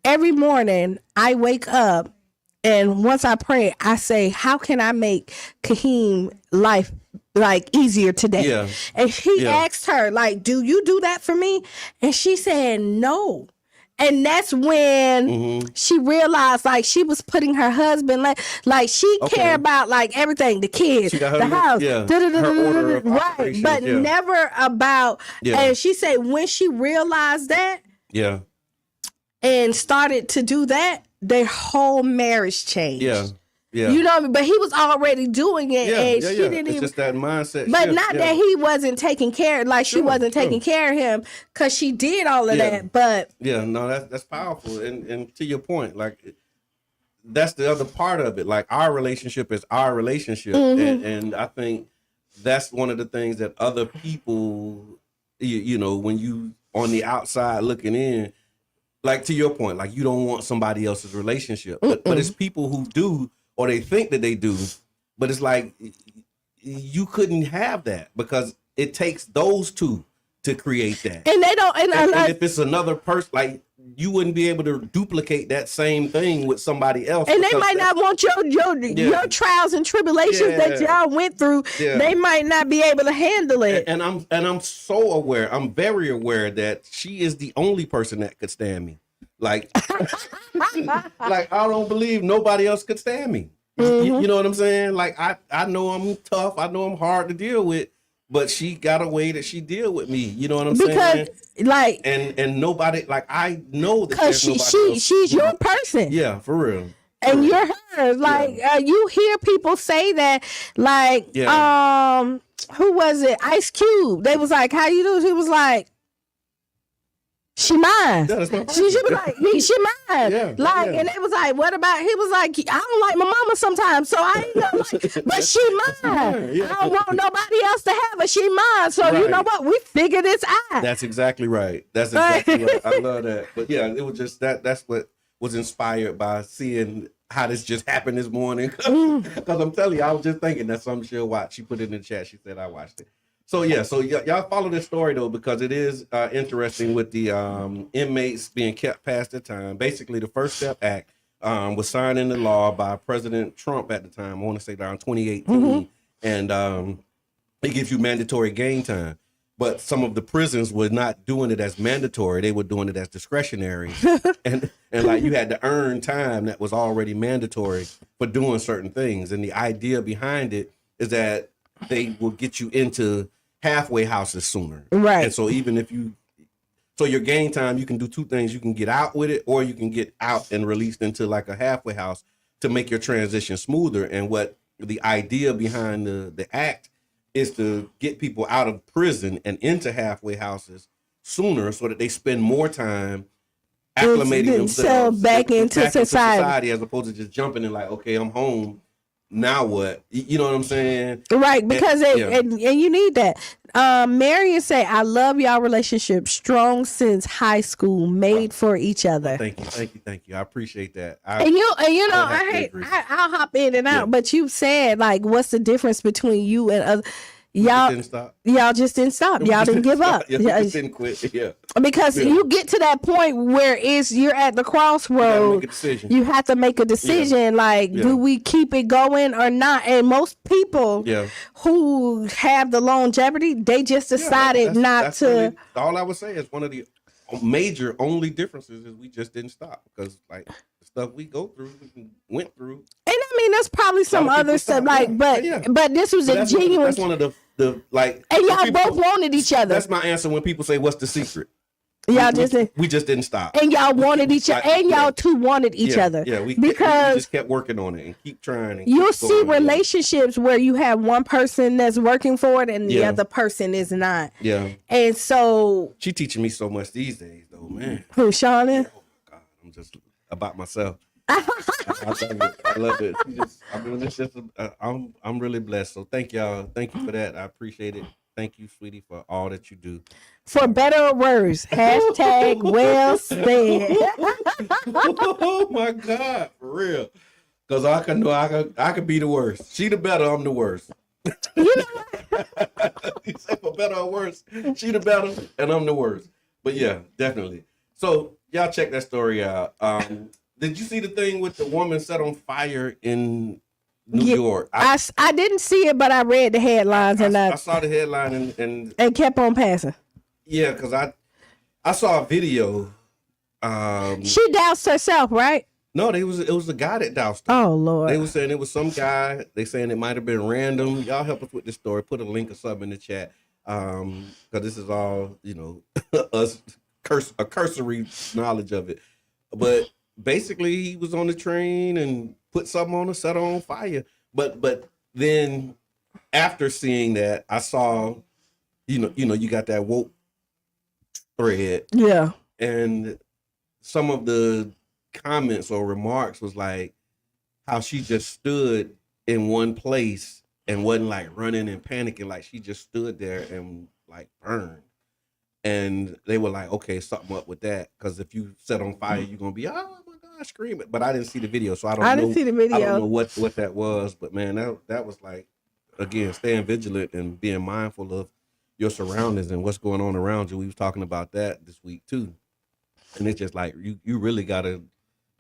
every morning I wake up and once I pray, I say, how can I make Kaheem life like easier today? And he asked her, like, do you do that for me? And she said, no. And that's when she realized, like, she was putting her husband, like she cared about, like, everything, the kids, the house, right, but never about, and she said when she realized that, and started to do that, their whole marriage changed. Yeah. You know what I mean? But he was already doing it, and she didn't even. It's just that mindset. But not that he wasn't taking care, like she wasn't taking care of him, because she did all of that. But no, that's powerful. And to your point, like, that's the other part of it. Like, our relationship is our relationship, and I think that's one of the things that other people, you know, when you on the outside looking in, like, to your point, like, you don't want somebody else's relationship, but it's people who do. Or they think that they do, but it's like you couldn't have that because it takes those two to create that. And they don't. And if it's another person, like, you wouldn't be able to duplicate that same thing with somebody else. And they might not want your trials and tribulations that y'all went through. Yeah. They might not be able to handle it. And I'm so aware. I'm very aware that she is the only person that could stand me. Like, like, I don't believe nobody else could stand me. You know what I'm saying? Like, I know I'm tough. I know I'm hard to deal with, but she got a way that she deal with me. You know what I'm saying? Like, and nobody, like, I know that because she's your person. Yeah, for real. And you're hers. Like, you hear people say that, like, who was it? Ice Cube. They was like, how you do? He was like, she mine. Yeah, she was like, she mine. And it was like, what about? He was like, I don't like my mama sometimes, so I ain't gonna like, but she mine. I don't want nobody else to have her. She mine. So you know what? We figure this out. That's exactly right. That's exactly right. I love that. But yeah, it was just that's what was inspired by seeing how this just happened this morning. Because I'm telling you, I was just thinking that's something she'll watch. She put it in the chat. She said I watched it. So y'all follow this story though, because it is interesting with the inmates being kept past their time. Basically, the First Step Act was signed into law by President Trump at the time. I want to say around 2018, and it gives you mandatory game time. But some of the prisons were not doing it as mandatory; they were doing it as discretionary, and like you had to earn time that was already mandatory for doing certain things. And the idea behind it is that they will get you into halfway houses sooner. Right. And so even if so your game time, you can do two things. You can get out with it, or you can get out and released into like a halfway house to make your transition smoother. And what the idea behind the act is to get people out of prison and into halfway houses sooner so that they spend more time acclimating themselves back into society, as opposed to just jumping in like, okay, I'm home. Now what? You know what I'm saying? Right, because and you need that. Marion say, I love y'all relationship, strong since high school, made for each other. Thank you. I appreciate that. And you know, I'll hop in and out, but you said, like, what's the difference between you and other? Y'all just didn't stop. Y'all didn't give up. Y'all just didn't quit. Yeah. Because you get to that point where you're at the crossroad. You have to make a decision. Like, do we keep it going or not? And most people who have the longevity, they just decided not to. Really, all I would say is one of the major only differences is we just didn't stop, because like the stuff we went through. And I mean, there's probably some other stuff, like, but this was a genuine. That's one of the like. And y'all both wanted each other. That's my answer when people say, "What's the secret?" We just didn't stop. And y'all wanted each other, and y'all two wanted each other. Yeah, we just kept working on it and keep trying. And you'll see relationships where you have one person that's working for it and the other person is not. Yeah. And so she teaching me so much these days, though, man. Who, Shauna? Oh God, I'm just about myself. I love it. I'm really blessed. So thank y'all. Thank you for that. I appreciate it. Thank you, sweetie, for all that you do. For better or worse, hashtag well said. Oh my God, for real. Because I could be the worst. She the better, I'm the worst. You know what? You say for better or worse, she the better and I'm the worst. But yeah, definitely. So y'all check that story out. Did you see the thing with the woman set on fire in New York? I didn't see it, but I read the headlines I saw the headline and kept on passing. Yeah, because I saw a video She doused herself, right? No, it was a guy that doused her. Oh Lord. They were saying it was some guy. They saying it might have been random. Y'all help us with this story. Put a link or something in the chat. Because this is all, us a cursory knowledge of it. But basically he was on the train and put something on her, set her on fire. But then after seeing that, I saw, you got that woke thread. Yeah. And some of the comments or remarks was like how she just stood in one place and wasn't like running and panicking, like she just stood there and like burned. And they were like, okay, something up with that, because if you set on fire, you're gonna be, oh my God, screaming. But I didn't see the video, so I didn't see the video. I don't know what that was, but man, that was like, again, staying vigilant and being mindful of your surroundings and what's going on around you. We was talking about that this week too. And it's just like you really gotta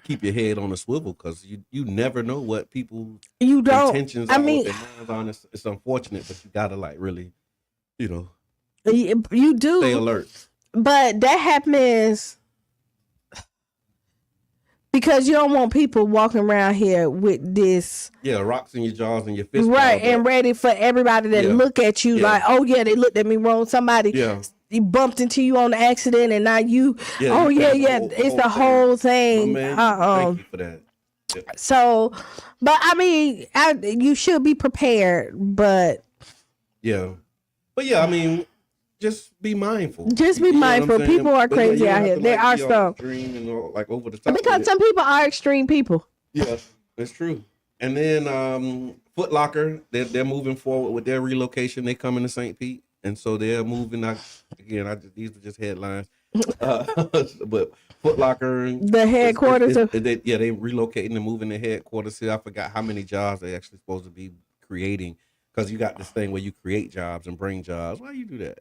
keep your head on a swivel, because you never know what people's intentions are. What their minds are. It's unfortunate, but you gotta like really, you do stay alert. But that happens because you don't want people walking around here with this rocks in your jaws and your fists, right, and ready for everybody to look at you like, oh yeah, they looked at me wrong. Somebody you bumped into you on the accident, and now you it's the whole thing. Thank you for that. Yeah. So, but I mean, you should be prepared, but just be mindful. Just be mindful. People are crazy out here. There are some like over the top, because some people are extreme people. Yeah, that's true. And then Foot Locker, they're moving forward with their relocation. They coming to St. Pete. And so they're moving. These are just headlines. But Foot Locker, the headquarters they relocating and moving the headquarters here. I forgot how many jobs they actually supposed to be creating, because you got this thing where you create jobs and bring jobs. Why you do that?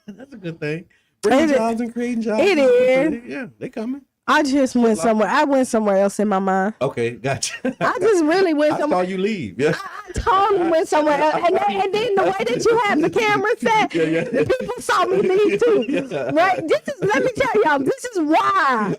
That's a good thing. Bringing jobs and creating jobs. It is. Yeah, they coming. I just went somewhere. I went somewhere else in my mind. Okay, gotcha. I just really went somewhere. I saw you leave. Yeah. I totally went somewhere else. And then the way that you have the camera set, the people saw me leave too. Yeah. Right? Let me tell y'all, this is why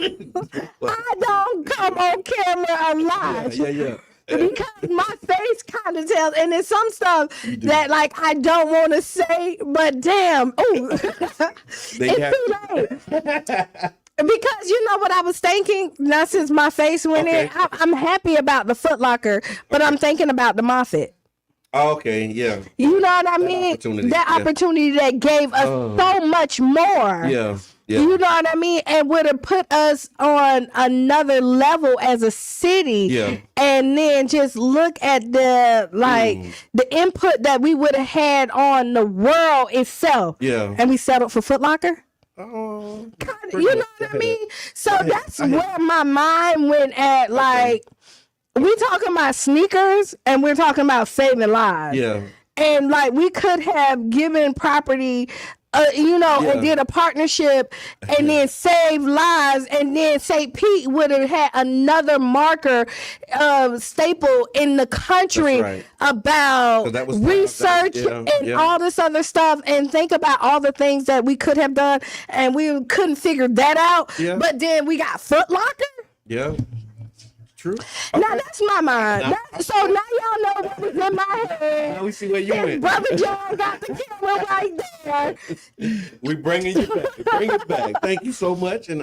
I don't come on camera alive. Yeah. Because my face kind of tells, and there's some stuff that like I don't want to say, but damn, it's too late. Because you know what I was thinking, not since my face went in, I'm happy about the Foot Locker, but I'm thinking about the Moffitt. Okay, yeah. You know what I mean? That opportunity that gave us so much more. Yeah. You know what I mean? And would have put us on another level as a city. Yeah. And then just look at the the input that we would have had on the world itself. Yeah. And we settled for Foot Locker. Oh, you know what I mean? So that's where my mind went at. Like, we talking about sneakers and we're talking about saving lives. Yeah. And like, we could have given property, and did a partnership and then saved lives. And then St. Pete would have had another marker staple in the country about research and all this other stuff. And think about all the things that we could have done and we couldn't figure that out. Yeah. But then we got Foot Locker. Yeah. True. Okay. Now that's my mind. So now y'all know what was in my head. Now we see where you went. Brother John got the camera right there. We bringing you back. Bring it back. Thank you so much. And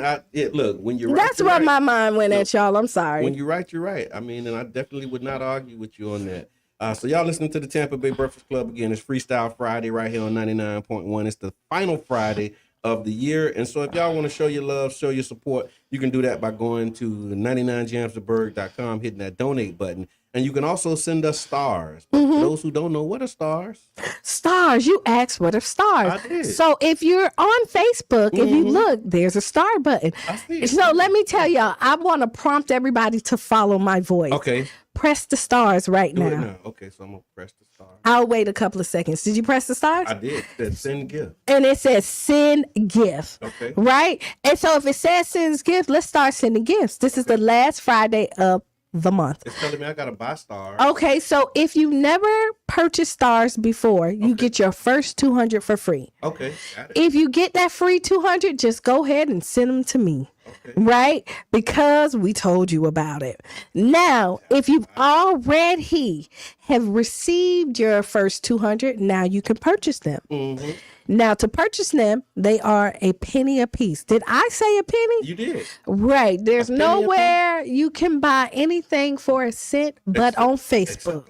look, when you're right, that's where my mind went at, y'all. I'm sorry. When you're right, you're right. I mean, and I definitely would not argue with you on that. So y'all listening to the Tampa Bay Breakfast Club again. It's Freestyle Friday right here on 99.1. It's the final Friday of the year. And so if y'all want to show your love, show your support, you can do that by going to 99jamstheberg.com, hitting that donate button. And you can also send us stars. For those who don't know, what are stars? Stars. You asked what are stars. I did. So if you're on Facebook, if you look, there's a star button. I see it. So let me tell y'all, I want to prompt everybody to follow my voice. Okay. Press the stars right Do now. it now. Okay, so I'm going to press the stars. I'll wait a couple of seconds. Did you press the stars? I did. It said send gift. And it says send gift. Okay. Right? And so if it says send gift, let's start sending gifts. This is the last Friday of the month. It's telling me I got to buy stars. Okay, so if you never purchased stars before, you get your first 200 for free. Okay, got it. If you get that free 200, just go ahead and send them to me. right? Because we told you about it. Now, if you've already have received your first 200, now you can purchase them. Mm-hmm. Now, to purchase them, they are a penny a piece. Did I say a penny? You did. Right. There's A penny a nowhere you can buy anything for a cent but on Facebook.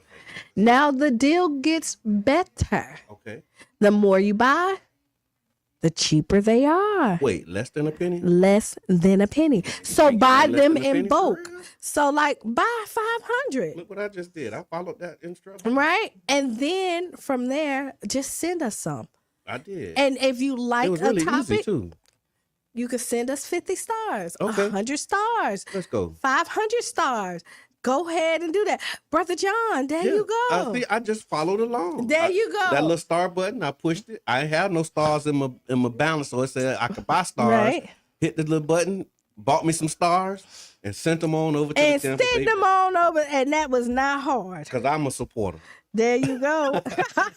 Now, the deal gets better. Okay. The more you buy, the cheaper they are. Wait, less than a penny? Less than a penny. So buy less them than a penny in for bulk. real? So like buy 500. Look what I just did. I followed that instruction. Right? And then from there, just send us some. I did. And if you like it was really a topic, easy too. you can send us 50 stars, Okay. 100 stars, Let's go. 500 stars. Go ahead and do that. Brother John, there you go. I just followed along. There you go. That little star button, I pushed it. I had no stars in my balance, so it said I could buy stars. Right. Hit the little button, bought me some stars, and sent them on over to And the Tampa send Bay. them on over, and that was not hard. Because I'm a supporter. There you go.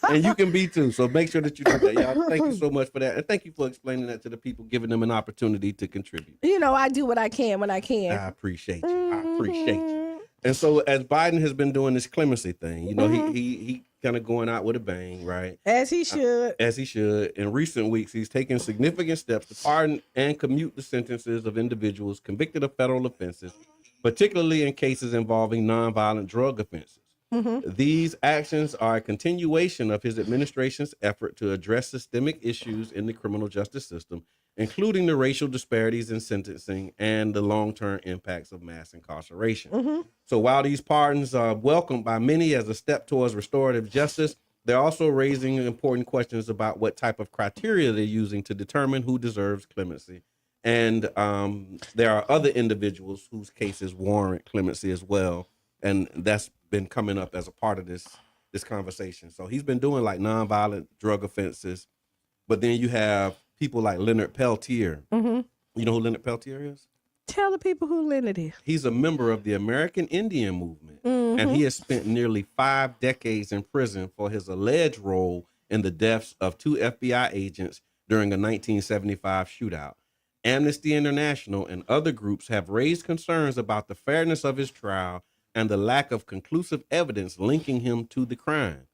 And you can be too. So make sure that you do that. Y'all, thank you so much for that. And thank you for explaining that to the people, giving them an opportunity to contribute. You know, I do what I can when I can. I appreciate you. I appreciate you. And so as Biden has been doing this clemency thing, you know, he kind of going out with a bang, right? As he should. As he should. In recent weeks, he's taken significant steps to pardon and commute the sentences of individuals convicted of federal offenses, particularly in cases involving nonviolent drug offenses. These actions are a continuation of his administration's effort to address systemic issues in the criminal justice system, including the racial disparities in sentencing and the long-term impacts of mass incarceration. So while these pardons are welcomed by many as a step towards restorative justice, they're also raising important questions about what type of criteria they're using to determine who deserves clemency. And there are other individuals whose cases warrant clemency as well. And that's been coming up as a part of this conversation. So he's been doing like nonviolent drug offenses, but then you have people like Leonard Peltier. You know who Leonard Peltier is? Tell the people who Leonard is. He's a member of the American Indian movement, and he has spent nearly 5 decades in prison for his alleged role in the deaths of 2 FBI agents during a 1975 shootout. Amnesty International and other groups have raised concerns about the fairness of his trial and the lack of conclusive evidence linking him to the crime.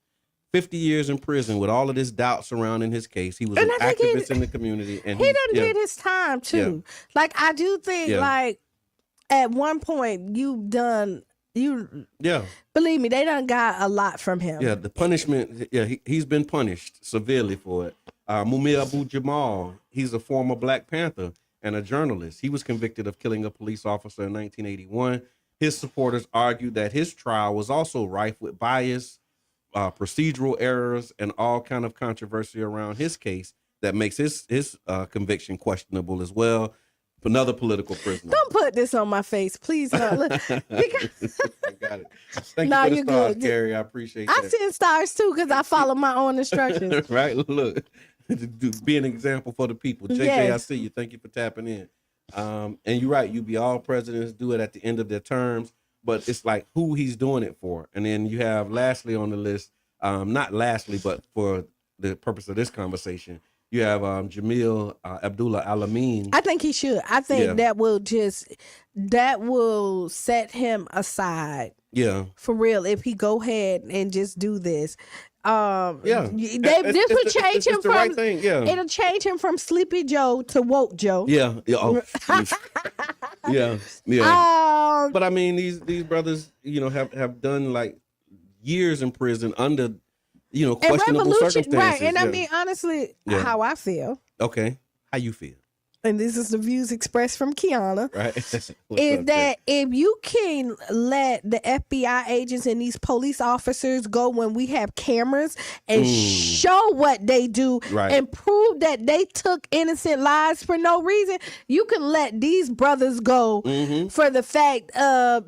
50 years in prison with all of this doubt surrounding his case. He was an activist in the community. And he done did his time too. Like I do think like at one point believe me, they done got a lot from him. Yeah, the punishment, he's been punished severely for it. Mumia Abu-Jamal, he's a former Black Panther and a journalist. He was convicted of killing a police officer in 1981. His supporters argued that his trial was also rife with bias, procedural errors, and all kind of controversy around his case that makes his conviction questionable as well. Another political prisoner. Don't put this on my face, please. Look, I got it. Thank you for the stars, Carrie. I appreciate that. I send stars too because I follow my own instructions. Right? Look, be an example for the people. JJ, I see you. Thank you for tapping in. And you're right. All presidents do it at the end of their terms, but it's like who he's doing it for. And then you have lastly on the list, not lastly, but for the purpose of this conversation, you have Jamil Abdullah Al-Amin. I think he should. I think that will set him aside. Yeah. For real, if he go ahead and just do this. This will change him from right thing. Yeah. It'll change him from Sleepy Joe to Woke Joe. Yeah. Oh, yeah. But I mean, these brothers, have done like years in prison under, questionable circumstances. Right. And I mean, honestly, how I feel. Okay. How you feel? And this is the views expressed from Kiana, right? Is that if you can let the FBI agents and these police officers go when we have cameras and show what they do and prove that they took innocent lives for no reason, you can let these brothers go for the fact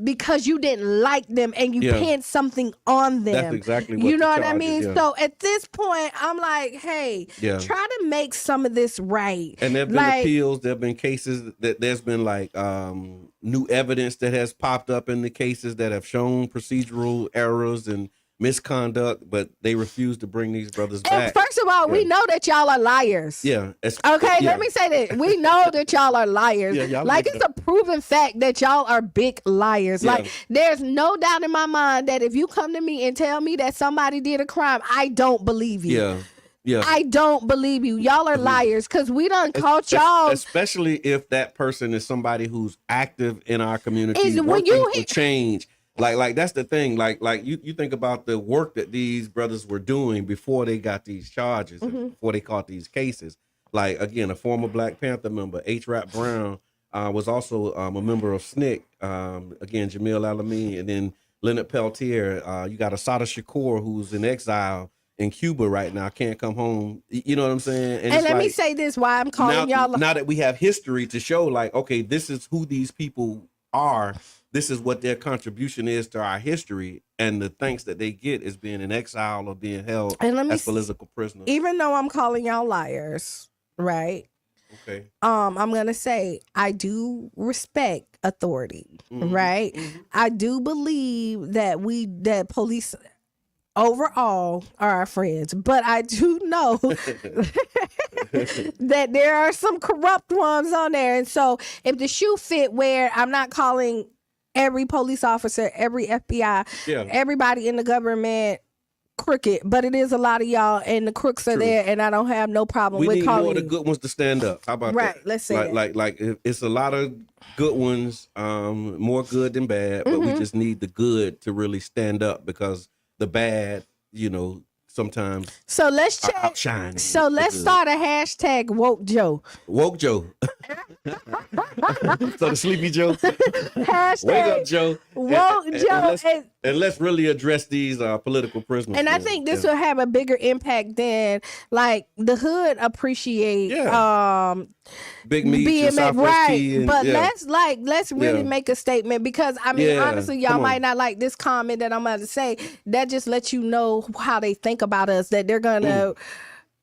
because you didn't like them and you pinned something on them. That's exactly what you know what I charge mean? is, So at this point, I'm like, hey, try to make some of this right. And there have been appeals. There have been cases that there's been like new evidence that has popped up in the cases that have shown procedural errors and misconduct, but they refuse to bring these brothers And back. first of all, we know that y'all are liars. Yeah. Okay, let me say that. We know that y'all are liars. Yeah, y'all like, make it's a proven fact that y'all are big liars. Yeah. Like, there's no doubt in my mind that if you come to me and tell me that somebody did a crime, I don't believe you. Yeah. Yeah. I don't believe you. Y'all are liars because we done caught y'all. Especially if that person is somebody who's active in our community, When working you for change. Like that's the thing. Like you think about the work that these brothers were doing before they got these charges, and before they caught these cases. Like, again, a former Black Panther member, H. Rap Brown, was also a member of SNCC. Again, Jamil Alameen, and then Leonard Peltier. You got Assata Shakur, who's in exile in Cuba right now, can't come home. You know what I'm saying? And let me say this, why I'm calling y'all. Now that we have history to show, like, okay, this is who these people are. This is what their contribution is to our history, and the thanks that they get is being in exile or being held as political prisoners. Even though I'm calling y'all liars, right? Okay. I'm gonna say I do respect authority, right? I do believe that police overall are our friends, but I do know that there are some corrupt ones on there, and so if the shoe fit, where I'm not calling every police officer, every FBI, everybody in the government crooked, but it is a lot of y'all, and the crooks are there, and I don't have no problem with calling. We need more of the good ones to stand up. How about that? Right, let's say like it's a lot of good ones, more good than bad, but we just need the good to really stand up, because the bad, sometimes. So let's check. Outshine. So let's start a hashtag Woke Joe. Woke Joe. So the Sleepy Joe. Hashtag Wake up, Joe. Woke Joe. And let's really address these political prisoners. And I think this will have a bigger impact than, like, the hood appreciate Big Meat, BMX, right? But let's really Yeah. make a statement, because I mean, Yeah, honestly, y'all come might on. not like this comment that I'm about to say. That just lets you know how they think about us. That they're gonna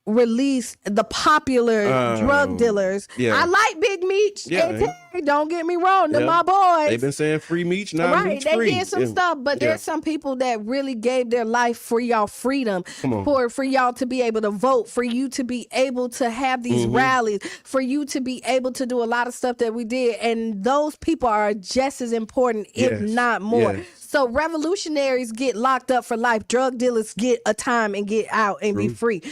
release the popular drug dealers. yeah. I like Big Meat and Terry, don't get me wrong, they're my boys. They've been saying free meat, now Right, meat's they free. did some stuff, but there's some people that really gave their life for y'all freedom, for y'all to be able to vote, for you to be able to have these rallies, for you to be able to do a lot of stuff that we did, and those people are just as important, if not more. Yes. So revolutionaries get locked up for life. Drug dealers get a time and get out and be free.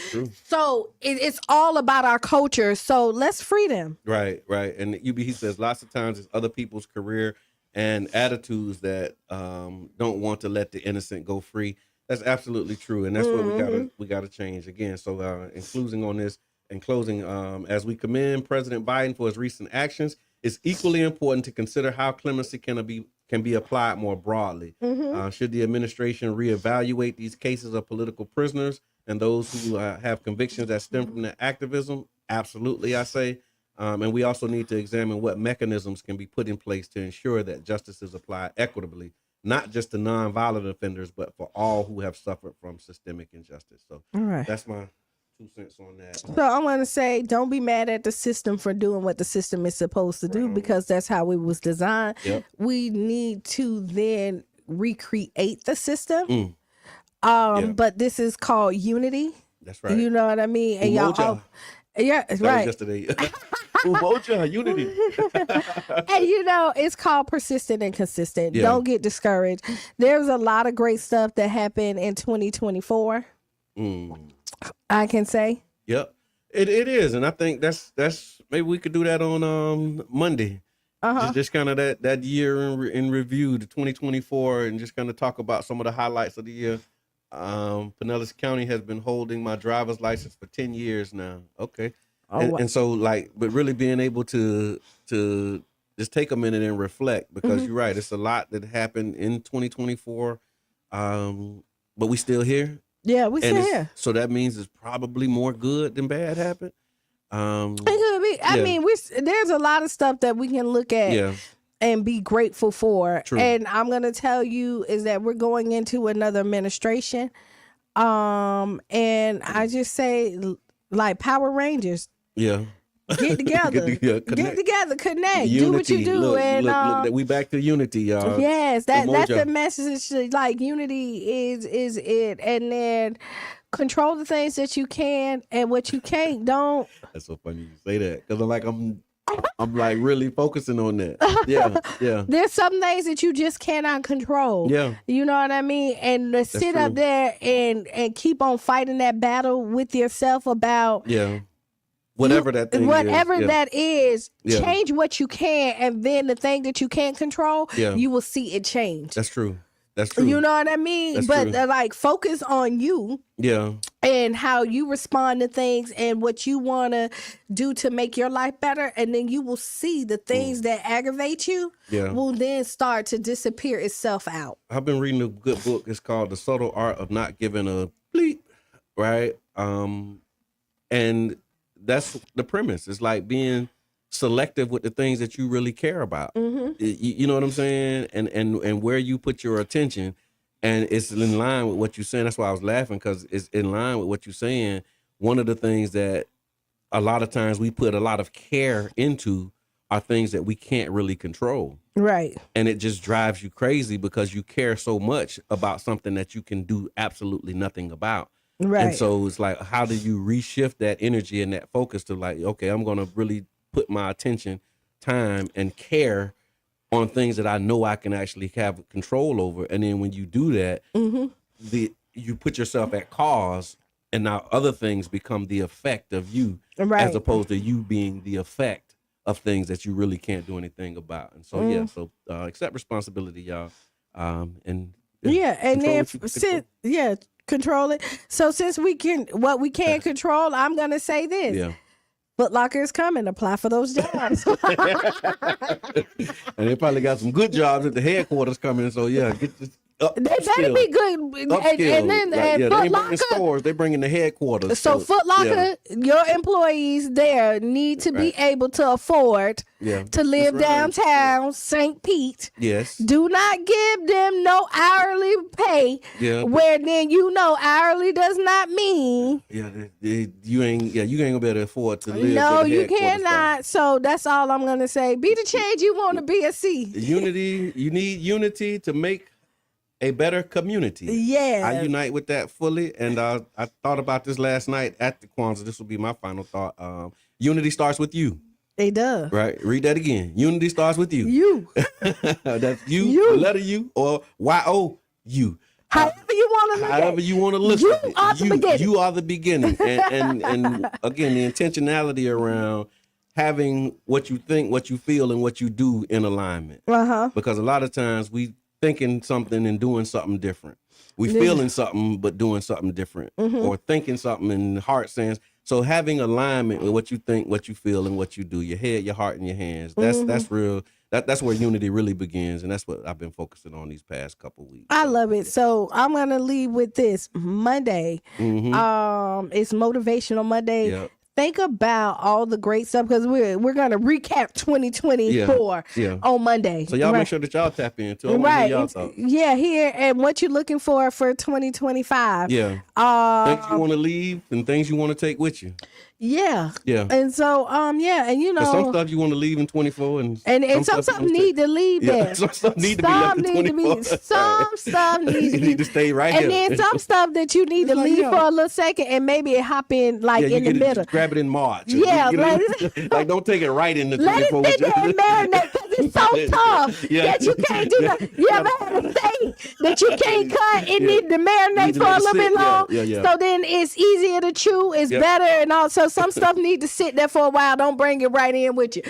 So it's all about our culture. So let's free them. Right. And he says lots of times it's other people's career and attitudes that don't want to let the innocent go free. That's absolutely true, and that's what we gotta change again. So in closing, as we commend President Biden for his recent actions, it's equally important to consider how clemency can be applied more broadly. Should the administration reevaluate these cases of political prisoners and those who have convictions that stem from their activism? Absolutely, I say. And we also need to examine what mechanisms can be put in place to ensure that justice is applied equitably, not just to nonviolent offenders, but for all who have suffered from systemic injustice. So that's my 2 cents on that. So I want to say, don't be mad at the system for doing what the system is supposed to do, because that's how it was designed. Yep. We need to then recreate the system. But this is called unity. That's right. You know what I mean? And Umoja. y'all, That right. was yesterday. Umoja, unity. And it's called persistent and consistent. Yeah. Don't get discouraged. There's a lot of great stuff that happened in 2024. I can say. Yep, it is, and I think that's maybe we could do that on Monday. Just kind of that year in review, the 2024, and just kind of talk about some of the highlights of the year. Pinellas County has been holding my driver's license for 10 years now. Okay. And so, but really being able to just take a minute and reflect, because you're right, it's a lot that happened in 2024, but we still here. Yeah, we still here. So that means it's probably more good than bad happened. It could be. I mean, there's a lot of stuff that we can look at and be grateful for. True. And I'm gonna tell you is that we're going into another administration. And I just say, like, Power Rangers. Yeah. Get together. Get together. Connect. Do what you do. Look, we back to unity, y'all. Yes, that's the message. Like unity is it, and then control the things that you can, and what you can't, don't. That's so funny you say that, because I'm like really focusing on that. Yeah. There's some things that you just cannot control. Yeah. You know what I mean? And to sit up there and keep on fighting that battle with yourself about whatever that thing that is, change what you can, and then the thing that you can't control, you will see it change. That's true. That's true. You know what I mean? That's but true. Like focus on you. Yeah. And how you respond to things and what you want to do to make your life better, and then you will see the things that aggravate you will then start to disappear itself out. I've been reading a good book. It's called The Subtle Art of Not Giving a Bleep, right? And that's the premise. It's like being selective with the things that you really care about. You know what I'm saying? And where you put your attention, and it's in line with what you're saying. That's why I was laughing, because it's in line with what you're saying. One of the things that a lot of times we put a lot of care into are things that we can't really control. Right. And it just drives you crazy because you care so much about something that you can do absolutely nothing about. Right. And so it's like, how do you reshift that energy and that focus to like, okay, I'm going to really put my attention, time, and care on things that I know I can actually have control over. And then when you do that, you put yourself at cause, and now other things become the effect of you, as opposed to you being the effect of things that you really can't do anything about. And so, so accept responsibility, y'all. And then control it. So since we can, what we can control, I'm going to say this. Yeah. Foot Locker is coming. Apply for those jobs. And they probably got some good jobs at the headquarters coming. So get this up. They better be good. And then they Foot ain't Locker, bringing stores. They bringing the headquarters. So Foot Locker, your employees there need to be able to afford to live downtown St. Pete. Yes. Do not give them no hourly pay. Yeah. Where then hourly does not mean you ain't gonna be able to afford to live. No, you cannot. So that's all I'm gonna say. Be the change you want to be a C. Unity. You need unity to make a better community. Yeah. I unite with that fully. And I thought about this last night at the Kwanzaa. This will be my final thought. Unity starts with you. It does. Right? Read that again. Unity starts with you. You. That's you. The letter U, or Y-O-U. However you want to look at it. However you want to look at it. Are the beginning. You are the beginning. And again, the intentionality around having what you think, what you feel, and what you do in alignment. Because a lot of times we thinking something and doing something different. We feeling something but doing something different, or thinking something in heart sense. So having alignment with what you think, what you feel, and what you do, your head, your heart, and your hands. That's real. That's where unity really begins, and that's what I've been focusing on these past couple weeks. I love it. So I'm gonna leave with this Monday. It's Motivational Monday. Yep. Think about all the great stuff, because we're gonna recap 2024 on Monday. So y'all make sure that y'all tap in too. Y'all talk. Here, and what you're looking for 2025. Yeah. Things you want to leave and things you want to take with you. Yeah. Yeah. And so and some stuff you want to leave in 24, and some stuff need to leave there. Some stuff need to be left in 24. Some stuff need to stay right here. And then some stuff that you need to leave for a little second, and maybe hop in in the middle. Grab it in March. Yeah. Like don't take it right in the 24. Let it sit there and marinate, because it's so tough that you can't do that. You ever had a steak that you can't cut? It need to marinate for a little bit long. So then it's easier to chew. It's better, and also some stuff need to sit there for a while. Don't bring it right in with you.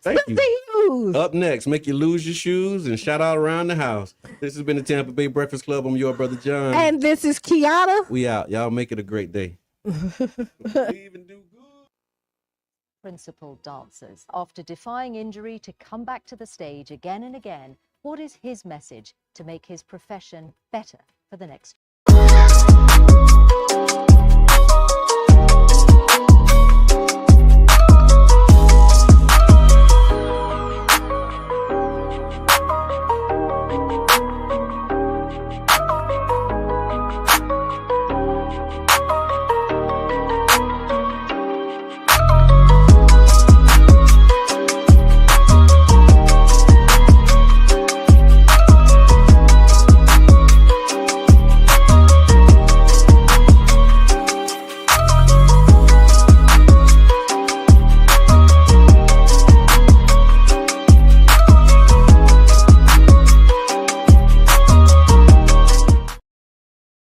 Thank you. Up next, make you lose your shoes and shout out around the house. This has been the Tampa Bay Breakfast Club. I'm your brother John. And this is Kiana. We out. Y'all make it a great day. Principal dancers. After defying injury to come back to the stage again and again, what is his message to make his profession better for the next